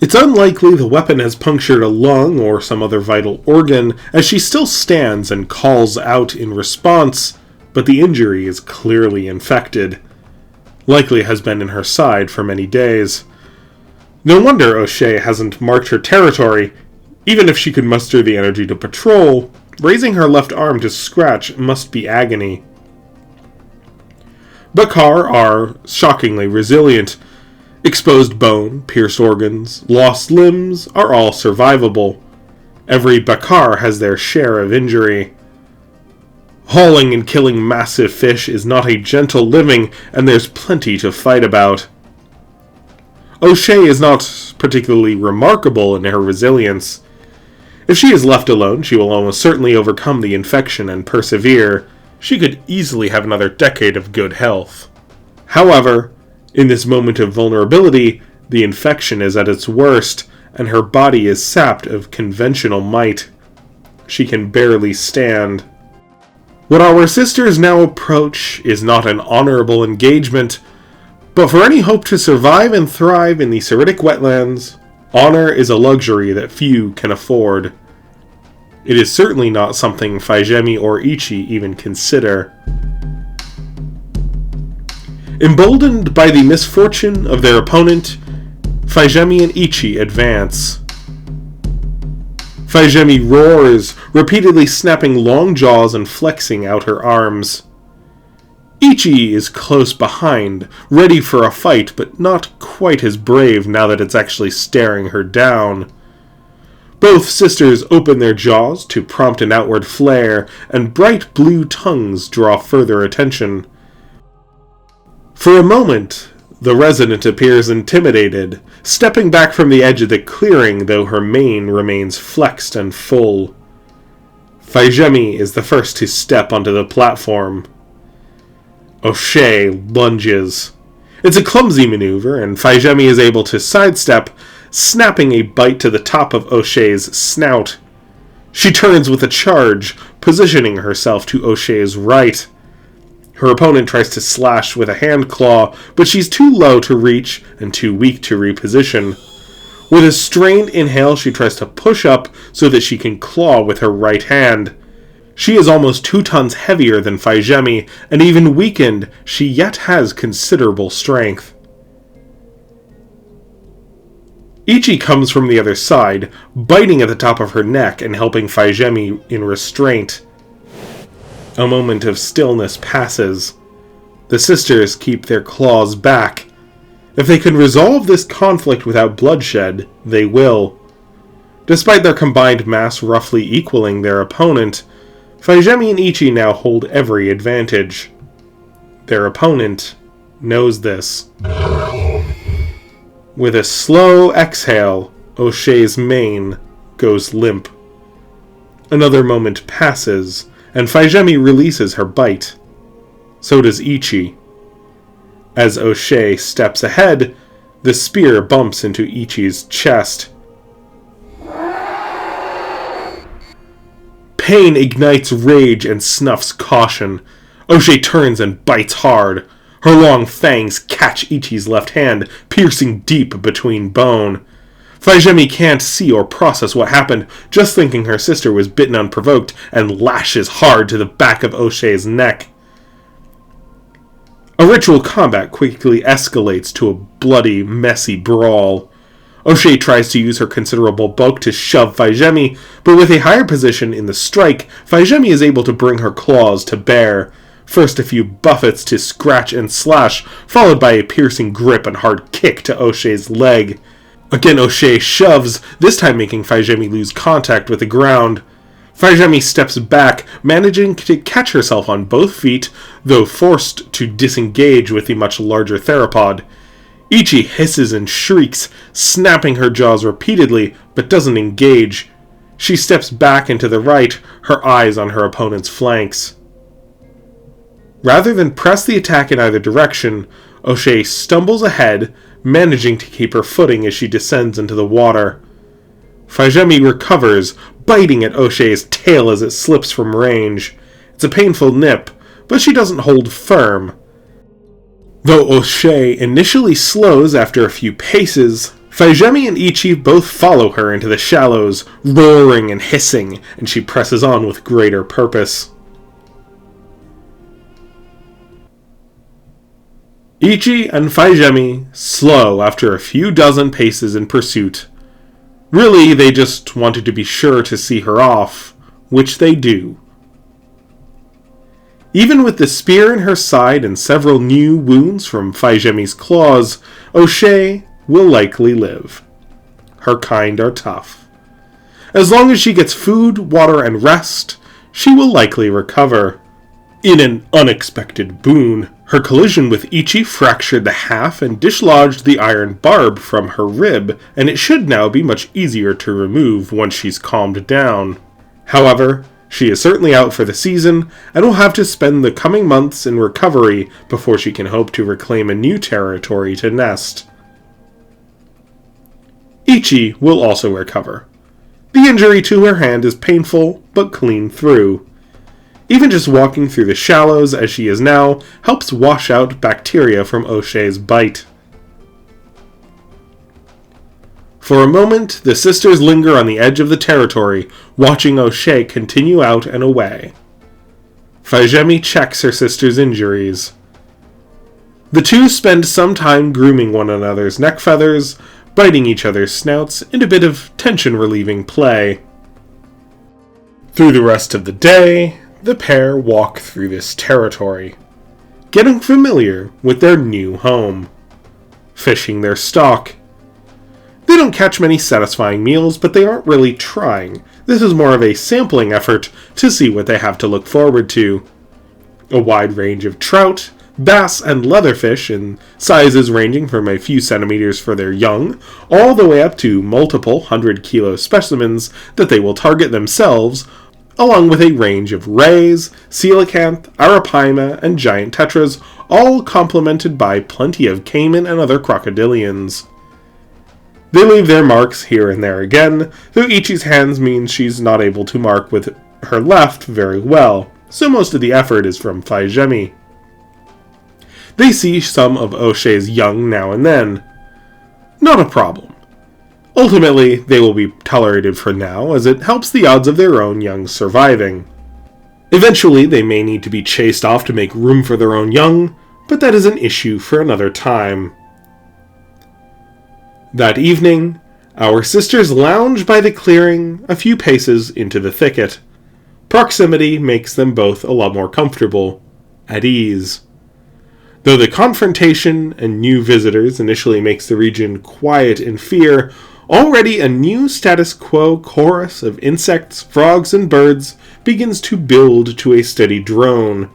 It's unlikely the weapon has punctured a lung or some other vital organ, as she still stands and calls out in response, but the injury is clearly infected. Likely has been in her side for many days. No wonder O'Shea hasn't marked her territory. Even if she could muster the energy to patrol, raising her left arm to scratch must be agony. Bakar are shockingly resilient. Exposed bone, pierced organs, lost limbs are all survivable. Every bakar has their share of injury. Hauling and killing massive fish is not a gentle living, and there's plenty to fight about. O'Shea is not particularly remarkable in her resilience. If she is left alone, she will almost certainly overcome the infection and persevere. She could easily have another decade of good health. However, in this moment of vulnerability, the infection is at its worst, and her body is sapped of conventional might. She can barely stand. What our sisters now approach is not an honorable engagement, but for any hope to survive and thrive in the Seridic Wetlands, honor is a luxury that few can afford. It is certainly not something Fai Zhemi or Ichi even consider. Emboldened by the misfortune of their opponent, Fai Zhemi and Ichi advance. Fai Zhemi roars, repeatedly snapping long jaws and flexing out her arms. Ichi is close behind, ready for a fight, but not quite as brave now that it's actually staring her down. Both sisters open their jaws to prompt an outward flare, and bright blue tongues draw further attention. For a moment, the resident appears intimidated, stepping back from the edge of the clearing, though her mane remains flexed and full. Fai Zhemi is the first to step onto the platform. O'Shea lunges. It's a clumsy maneuver, and Fai Zhemi is able to sidestep, snapping a bite to the top of O'Shea's snout. She turns with a charge, positioning herself to O'Shea's right. Her opponent tries to slash with a hand claw, but she's too low to reach and too weak to reposition. With a strained inhale, she tries to push up so that she can claw with her right hand. She is almost 2 tons heavier than Fai Zhemi, and even weakened, she yet has considerable strength. Ichi comes from the other side, biting at the top of her neck and helping Fai Zhemi in restraint. A moment of stillness passes. The sisters keep their claws back. If they can resolve this conflict without bloodshed, they will. Despite their combined mass roughly equaling their opponent, Fai Zhemi and Ichi now hold every advantage. Their opponent knows this. With a slow exhale, O'Shea's mane goes limp. Another moment passes, and Fai Zhemi releases her bite. So does Ichi. As O'Shea steps ahead, the spear bumps into Ichi's chest. Pain ignites rage and snuffs caution. O'Shea turns and bites hard. Her long fangs catch Ichi's left hand, piercing deep between bone. Fai Zhemi can't see or process what happened, just thinking her sister was bitten unprovoked, and lashes hard to the back of O'Shea's neck. A ritual combat quickly escalates to a bloody, messy brawl. O'Shea tries to use her considerable bulk to shove Fai Zhemi, but with a higher position in the strike, Fai Zhemi is able to bring her claws to bear. First a few buffets to scratch and slash, followed by a piercing grip and hard kick to O'Shea's leg. Again O'Shea shoves, this time making Fai Zhemi lose contact with the ground. Fai Zhemi steps back, managing to catch herself on both feet, though forced to disengage with the much larger theropod. Ichi hisses and shrieks, snapping her jaws repeatedly, but doesn't engage. She steps back and to the right, her eyes on her opponent's flanks. Rather than press the attack in either direction, O'Shea stumbles ahead, managing to keep her footing as she descends into the water. Fai Zhemi recovers, biting at O'Shea's tail as it slips from range. It's a painful nip, but she doesn't hold firm. Though O'Shea initially slows after a few paces, Fai Zhemi and Ichi both follow her into the shallows, roaring and hissing, and she presses on with greater purpose. Ichi and Fai Zhemi slow after a few dozen paces in pursuit. Really, they just wanted to be sure to see her off, which they do. Even with the spear in her side and several new wounds from Fai Zhemi's claws, O'Shea will likely live. Her kind are tough. As long as she gets food, water, and rest, she will likely recover. In an unexpected boon, her collision with Ichi fractured the half and dislodged the iron barb from her rib, and it should now be much easier to remove once she's calmed down. However, she is certainly out for the season, and will have to spend the coming months in recovery before she can hope to reclaim a new territory to nest. Ichi will also recover. The injury to her hand is painful, but clean through. Even just walking through the shallows as she is now helps wash out bacteria from O'Shea's bite. For a moment, the sisters linger on the edge of the territory, watching O'Shea continue out and away. Fai Zhemi checks her sister's injuries. The two spend some time grooming one another's neck feathers, biting each other's snouts in a bit of tension-relieving play. Through the rest of the day, the pair walk through this territory, getting familiar with their new home, fishing their stock. They don't catch many satisfying meals, but they aren't really trying. This is more of a sampling effort to see what they have to look forward to. A wide range of trout, bass, and leatherfish in sizes ranging from a few centimeters for their young, all the way up to multiple 100-kilo specimens that they will target themselves, along with a range of rays, coelacanth, arapaima, and giant tetras, all complemented by plenty of caiman and other crocodilians. They leave their marks here and there again, though Ichi's hands means she's not able to mark with her left very well, so most of the effort is from Fai Zhemi. They see some of O'Shea's young now and then. Not a problem. Ultimately, they will be tolerated for now, as it helps the odds of their own young surviving. Eventually, they may need to be chased off to make room for their own young, but that is an issue for another time. That evening, our sisters lounge by the clearing a few paces into the thicket. Proximity makes them both a lot more comfortable, at ease. Though the confrontation and new visitors initially makes the region quiet in fear, already a new status quo chorus of insects, frogs, and birds begins to build to a steady drone.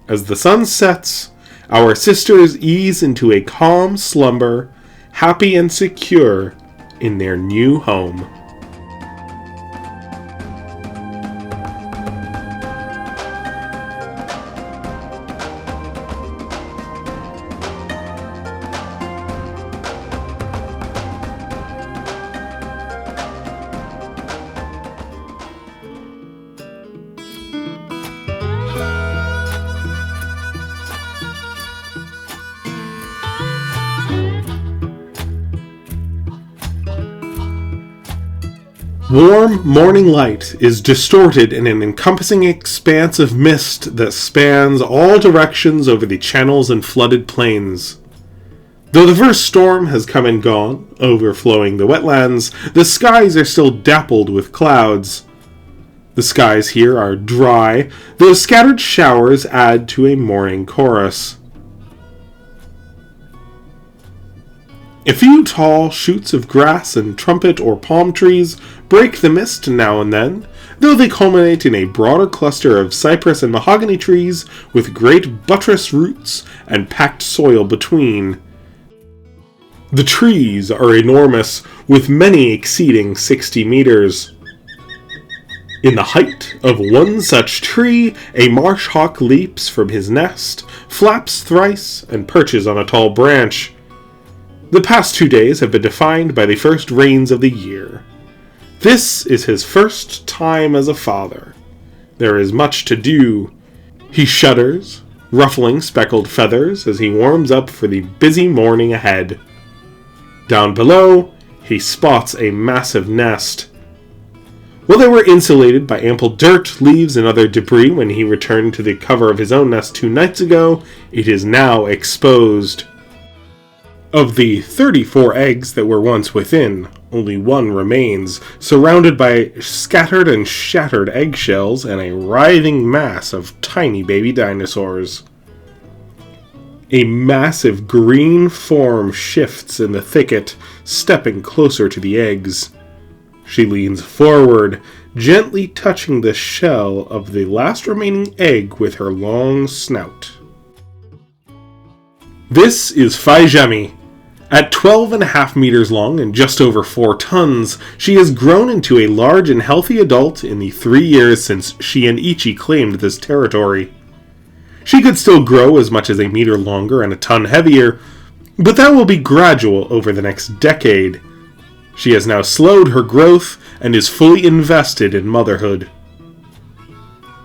As the sun sets, our sisters ease into a calm slumber, happy and secure in their new home. Warm morning light is distorted in an encompassing expanse of mist that spans all directions over the channels and flooded plains. Though the first storm has come and gone, overflowing the wetlands, the skies are still dappled with clouds. The skies here are dry, though scattered showers add to a morning chorus. A few tall shoots of grass and trumpet or palm trees break the mist now and then, though they culminate in a broader cluster of cypress and mahogany trees with great buttress roots and packed soil between. The trees are enormous, with many exceeding 60 meters. In the height of one such tree, a marsh hawk leaps from his nest, flaps thrice, and perches on a tall branch. The past 2 days have been defined by the first rains of the year. This is his first time as a father. There is much to do. He shudders, ruffling speckled feathers as he warms up for the busy morning ahead. Down below, he spots a massive nest. While they were insulated by ample dirt, leaves, and other debris when he returned to the cover of his own nest 2 nights ago, it is now exposed. Of the 34 eggs that were once within, only 1 remains, surrounded by scattered and shattered eggshells and a writhing mass of tiny baby dinosaurs. A massive green form shifts in the thicket, stepping closer to the eggs. She leans forward, gently touching the shell of the last remaining egg with her long snout. This is Fai Zhemi. At 12.5 meters long and just over 4 tons, she has grown into a large and healthy adult in the 3 years since she and Ichi claimed this territory. She could still grow as much as a meter longer and a ton heavier, but that will be gradual over the next decade. She has now slowed her growth and is fully invested in motherhood.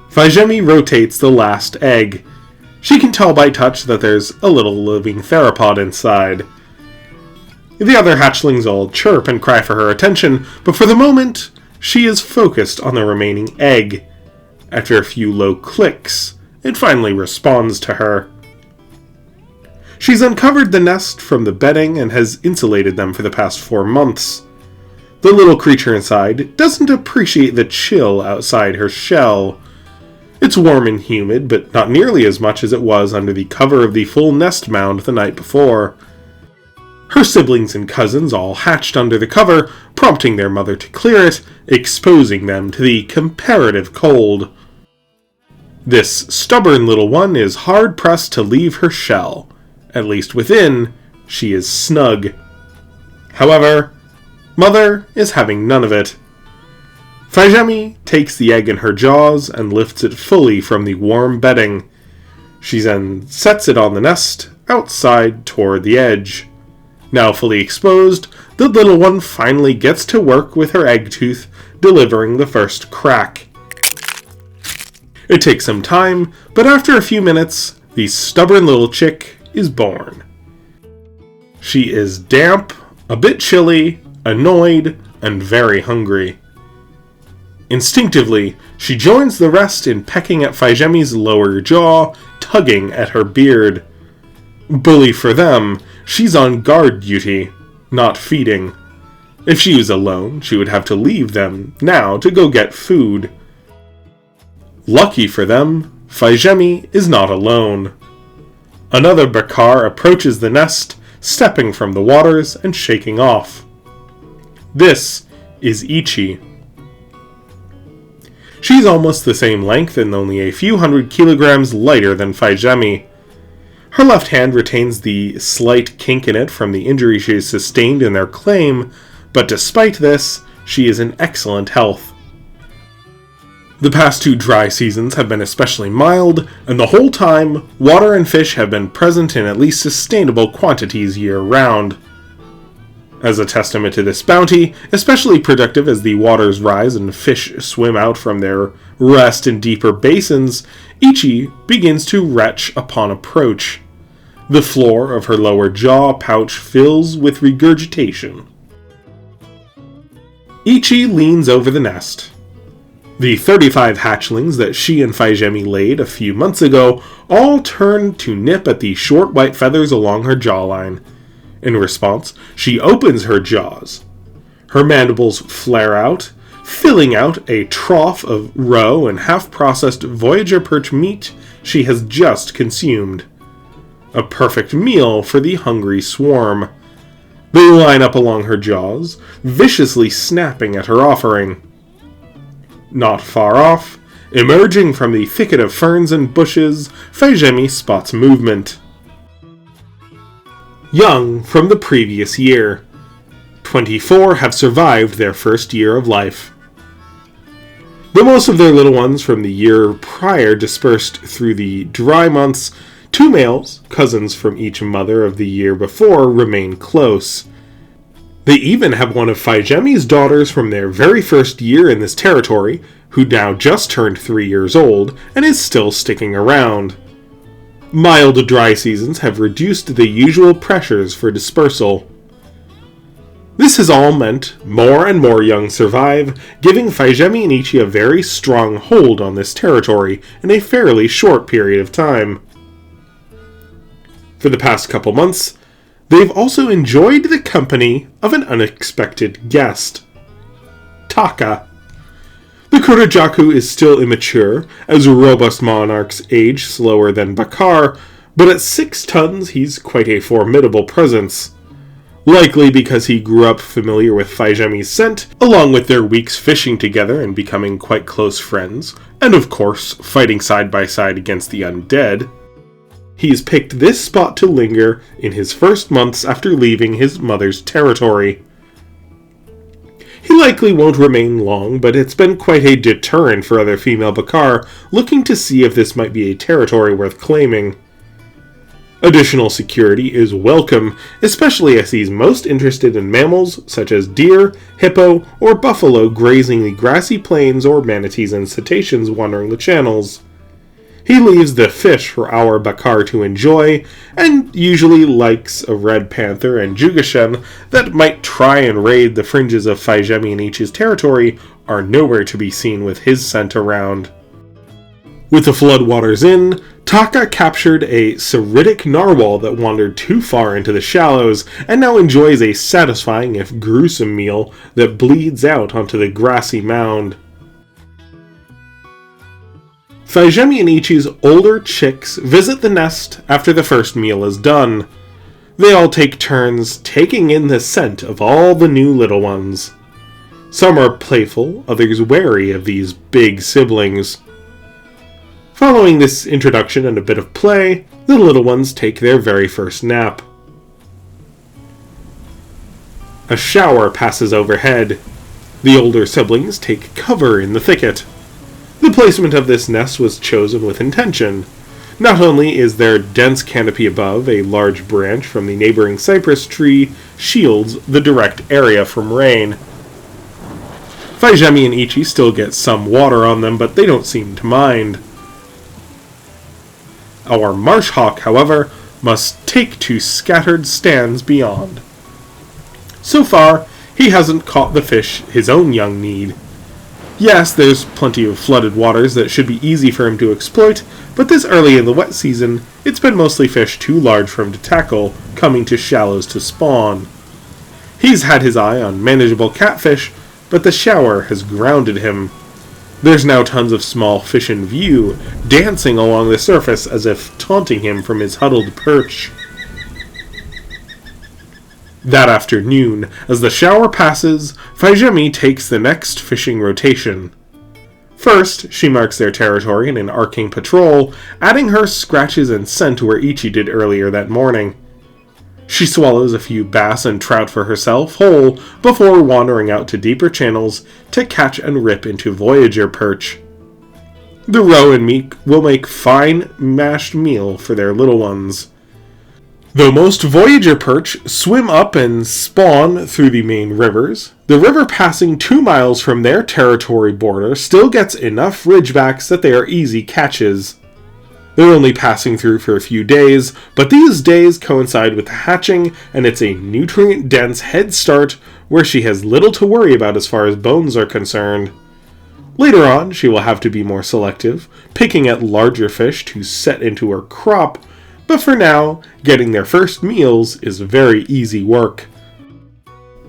Fai Zhemi rotates the last egg. She can tell by touch that there's a little living theropod inside. The other hatchlings all chirp and cry for her attention, but for the moment, she is focused on the remaining egg. After a few low clicks, it finally responds to her. She's uncovered the nest from the bedding and has insulated them for the past 4 months. The little creature inside doesn't appreciate the chill outside her shell. It's warm and humid, but not nearly as much as it was under the cover of the full nest mound the night before. Her siblings and cousins all hatched under the cover, prompting their mother to clear it, exposing them to the comparative cold. This stubborn little one is hard-pressed to leave her shell. At least within, she is snug. However, Mother is having none of it. Fai Zhemi takes the egg in her jaws and lifts it fully from the warm bedding. She then sets it on the nest, outside toward the edge. Now fully exposed, the little one finally gets to work with her egg tooth, delivering the first crack. It takes some time, but after a few minutes, the stubborn little chick is born. She is damp, a bit chilly, annoyed, and very hungry. Instinctively, she joins the rest in pecking at Fai Zhemi's lower jaw, tugging at her beard. Bully for them, she's on guard duty, not feeding. If she was alone, she would have to leave them now to go get food. Lucky for them, Fai Zhemi is not alone. Another Bakar approaches the nest, stepping from the waters and shaking off. This is Ichi. She's almost the same length and only a few hundred kilograms lighter than Fai Zhemi. Her left hand retains the slight kink in it from the injury she has sustained in their claim, but despite this, she is in excellent health. The past 2 dry seasons have been especially mild, and the whole time, water and fish have been present in at least sustainable quantities year-round. As a testament to this bounty, especially productive as the waters rise and fish swim out from their rest in deeper basins, Ichi begins to retch upon approach. The floor of her lower jaw pouch fills with regurgitation. Ichi leans over the nest. The 35 hatchlings that she and Fai Zhemi laid a few months ago all turn to nip at the short white feathers along her jawline. In response, she opens her jaws. Her mandibles flare out, filling out a trough of roe and half-processed Voyager perch meat she has just consumed. A perfect meal for the hungry swarm. They line up along her jaws, viciously snapping at her offering. Not far off, emerging from the thicket of ferns and bushes, Fai Zhemi spots movement. Young from the previous year. 24 have survived their first year of life. Though most of their little ones from the year prior dispersed through the dry months, 2 males, cousins from each mother of the year before, remain close. They even have one of Fai Zhemi's daughters from their very first year in this territory, who now just turned 3 years old and is still sticking around. Mild dry seasons have reduced the usual pressures for dispersal. This has all meant more and more young survive, giving Fai Zhemi and Ichi a very strong hold on this territory in a fairly short period of time. For the past couple months, they've also enjoyed the company of an unexpected guest. Taka. The Kurojaku is still immature, as robust monarchs age slower than Bakar, but at 6 tons he's quite a formidable presence. likely because he grew up familiar with Fai Zhemi's scent, along with their weeks fishing together and becoming quite close friends, and of course, fighting side by side against the undead. He's picked this spot to linger in his first months after leaving his mother's territory. He likely won't remain long, but it's been quite a deterrent for other female Bakar looking to see if this might be a territory worth claiming. Additional security is welcome, especially as he's most interested in mammals such as deer, hippo, or buffalo grazing the grassy plains or manatees and cetaceans wandering the channels. He leaves the fish for our Bakar to enjoy, and usually likes a red panther and jugashen that might try and raid the fringes of Fai Zhemi and Ichi's territory are nowhere to be seen with his scent around. With the floodwaters in, Taka captured a Seridic narwhal that wandered too far into the shallows and now enjoys a satisfying if gruesome meal that bleeds out onto the grassy mound. Fai Zhemi and Ichi's older chicks visit the nest after the first meal is done. They all take turns taking in the scent of all the new little ones. Some are playful, others wary of these big siblings. Following this introduction and a bit of play, the little ones take their very first nap. A shower passes overhead. The older siblings take cover in the thicket. The placement of this nest was chosen with intention. Not only is there dense canopy above, a large branch from the neighboring cypress tree shields the direct area from rain. Fai Zhemi and Ichi still get some water on them, but they don't seem to mind. Our marsh hawk, however, must take to scattered stands beyond. So far, he hasn't caught the fish his own young need. Yes, there's plenty of flooded waters that should be easy for him to exploit, but this early in the wet season, it's been mostly fish too large for him to tackle, coming to shallows to spawn. He's had his eye on manageable catfish, but the shower has grounded him. There's now tons of small fish in view, dancing along the surface as if taunting him from his huddled perch. That afternoon, as the shower passes, Fai Zhemi takes the next fishing rotation. First, she marks their territory in an arcing patrol, adding her scratches and scent where Ichi did earlier that morning. She swallows a few bass and trout for herself whole before wandering out to deeper channels to catch and rip into Voyager perch. The roe and meek will make fine mashed meal for their little ones. Though most Voyager perch swim up and spawn through the main rivers, the river passing 2 miles from their territory border still gets enough ridgebacks that they are easy catches. They're only passing through for a few days, but these days coincide with the hatching, and it's a nutrient-dense head start where she has little to worry about as far as bones are concerned. Later on, she will have to be more selective, picking at larger fish to set into her crop, but for now, getting their first meals is very easy work.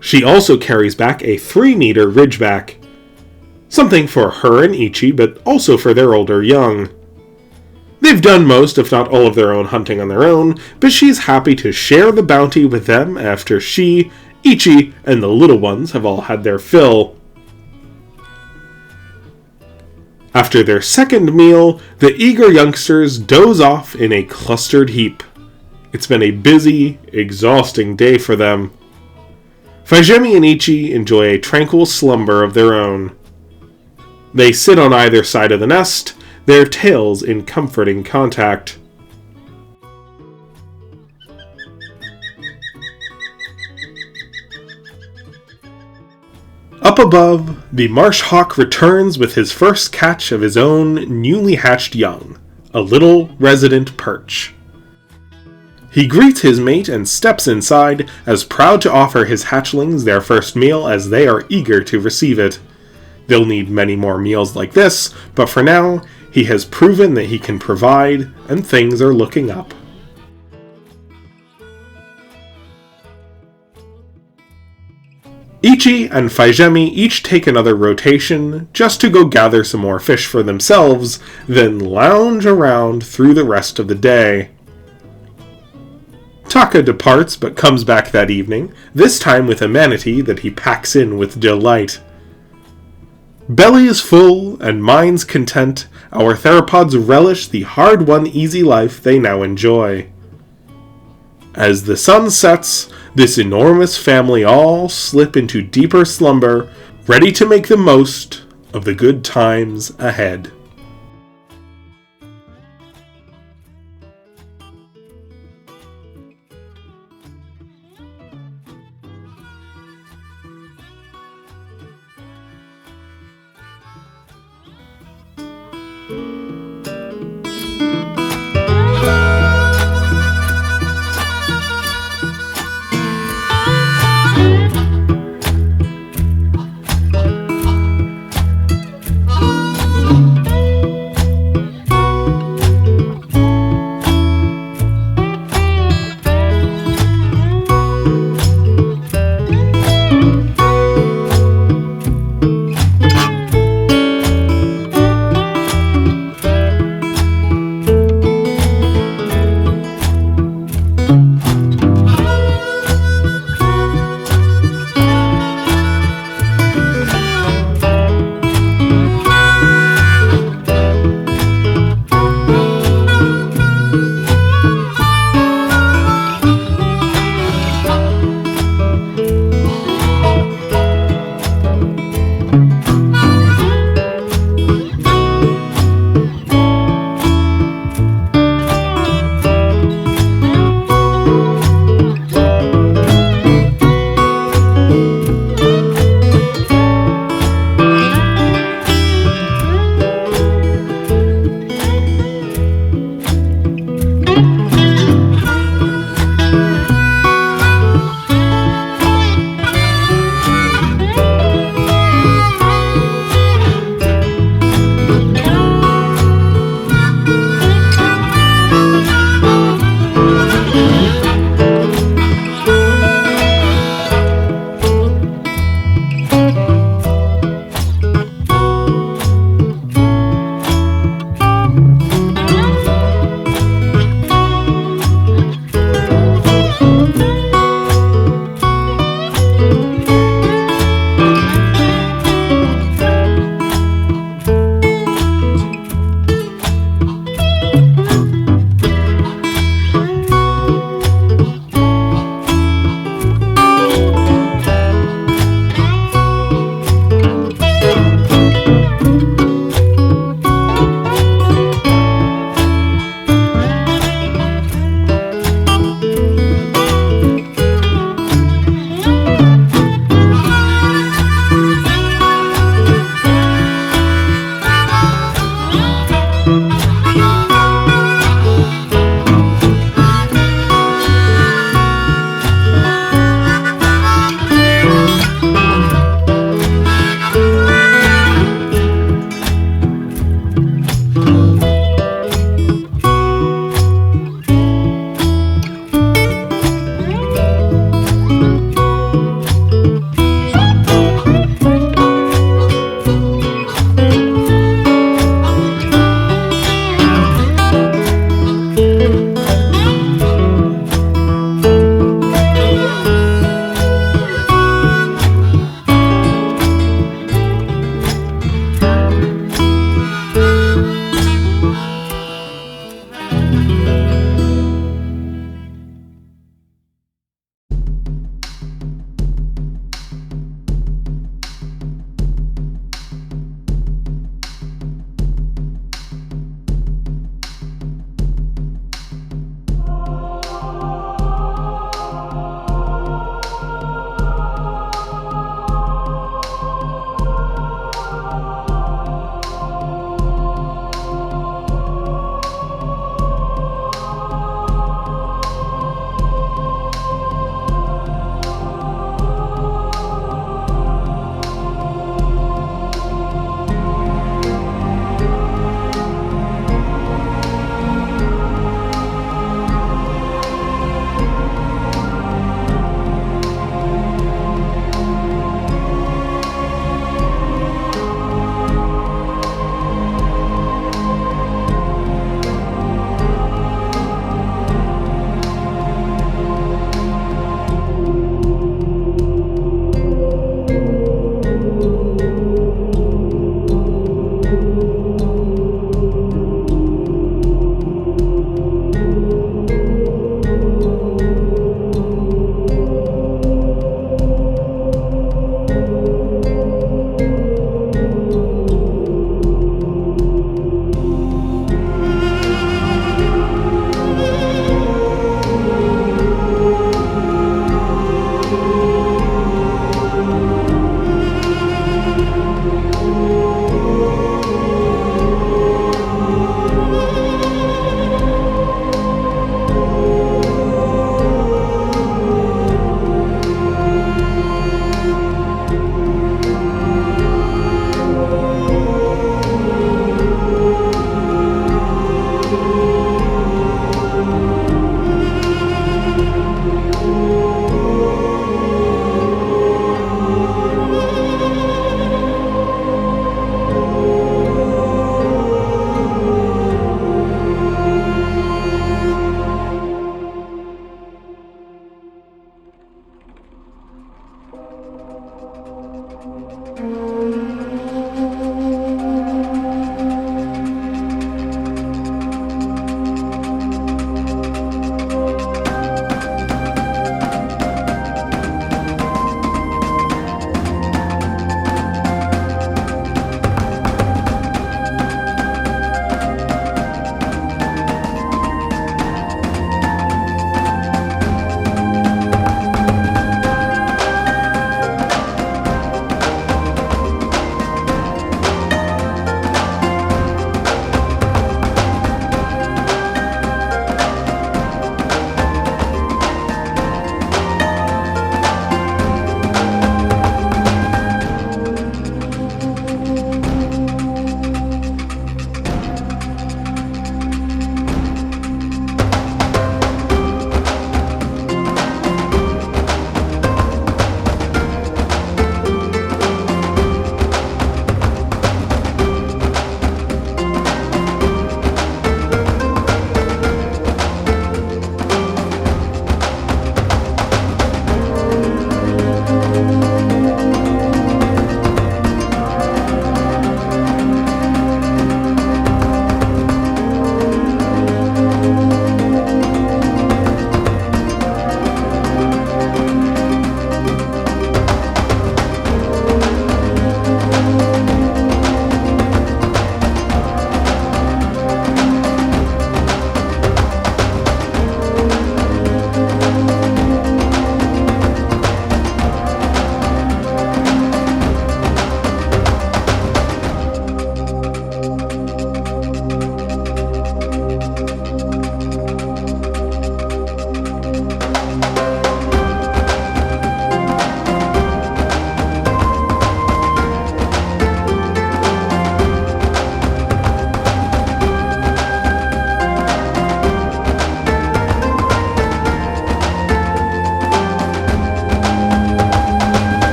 She also carries back a 3-meter ridgeback. Something for her and Ichi, but also for their older young. They've done most, if not all of their own hunting on their own, but she's happy to share the bounty with them after she, Ichi, and the little ones have all had their fill. After their second meal, the eager youngsters doze off in a clustered heap. It's been a busy, exhausting day for them. Fai Zhemi and Ichi enjoy a tranquil slumber of their own. They sit on either side of the nest, their tails in comforting contact. Up above, the marsh hawk returns with his first catch of his own newly hatched young, a little resident perch. He greets his mate and steps inside, as proud to offer his hatchlings their first meal as they are eager to receive it. They'll need many more meals like this, but for now, he has proven that he can provide, and things are looking up. Ichi and Fai Zhemi each take another rotation, just to go gather some more fish for themselves, then lounge around through the rest of the day. Taka departs but comes back that evening, this time with a manatee that he packs in with delight. Belly is full and minds content, our theropods relish the hard-won easy life they now enjoy. As the sun sets, this enormous family all slip into deeper slumber, ready to make the most of the good times ahead.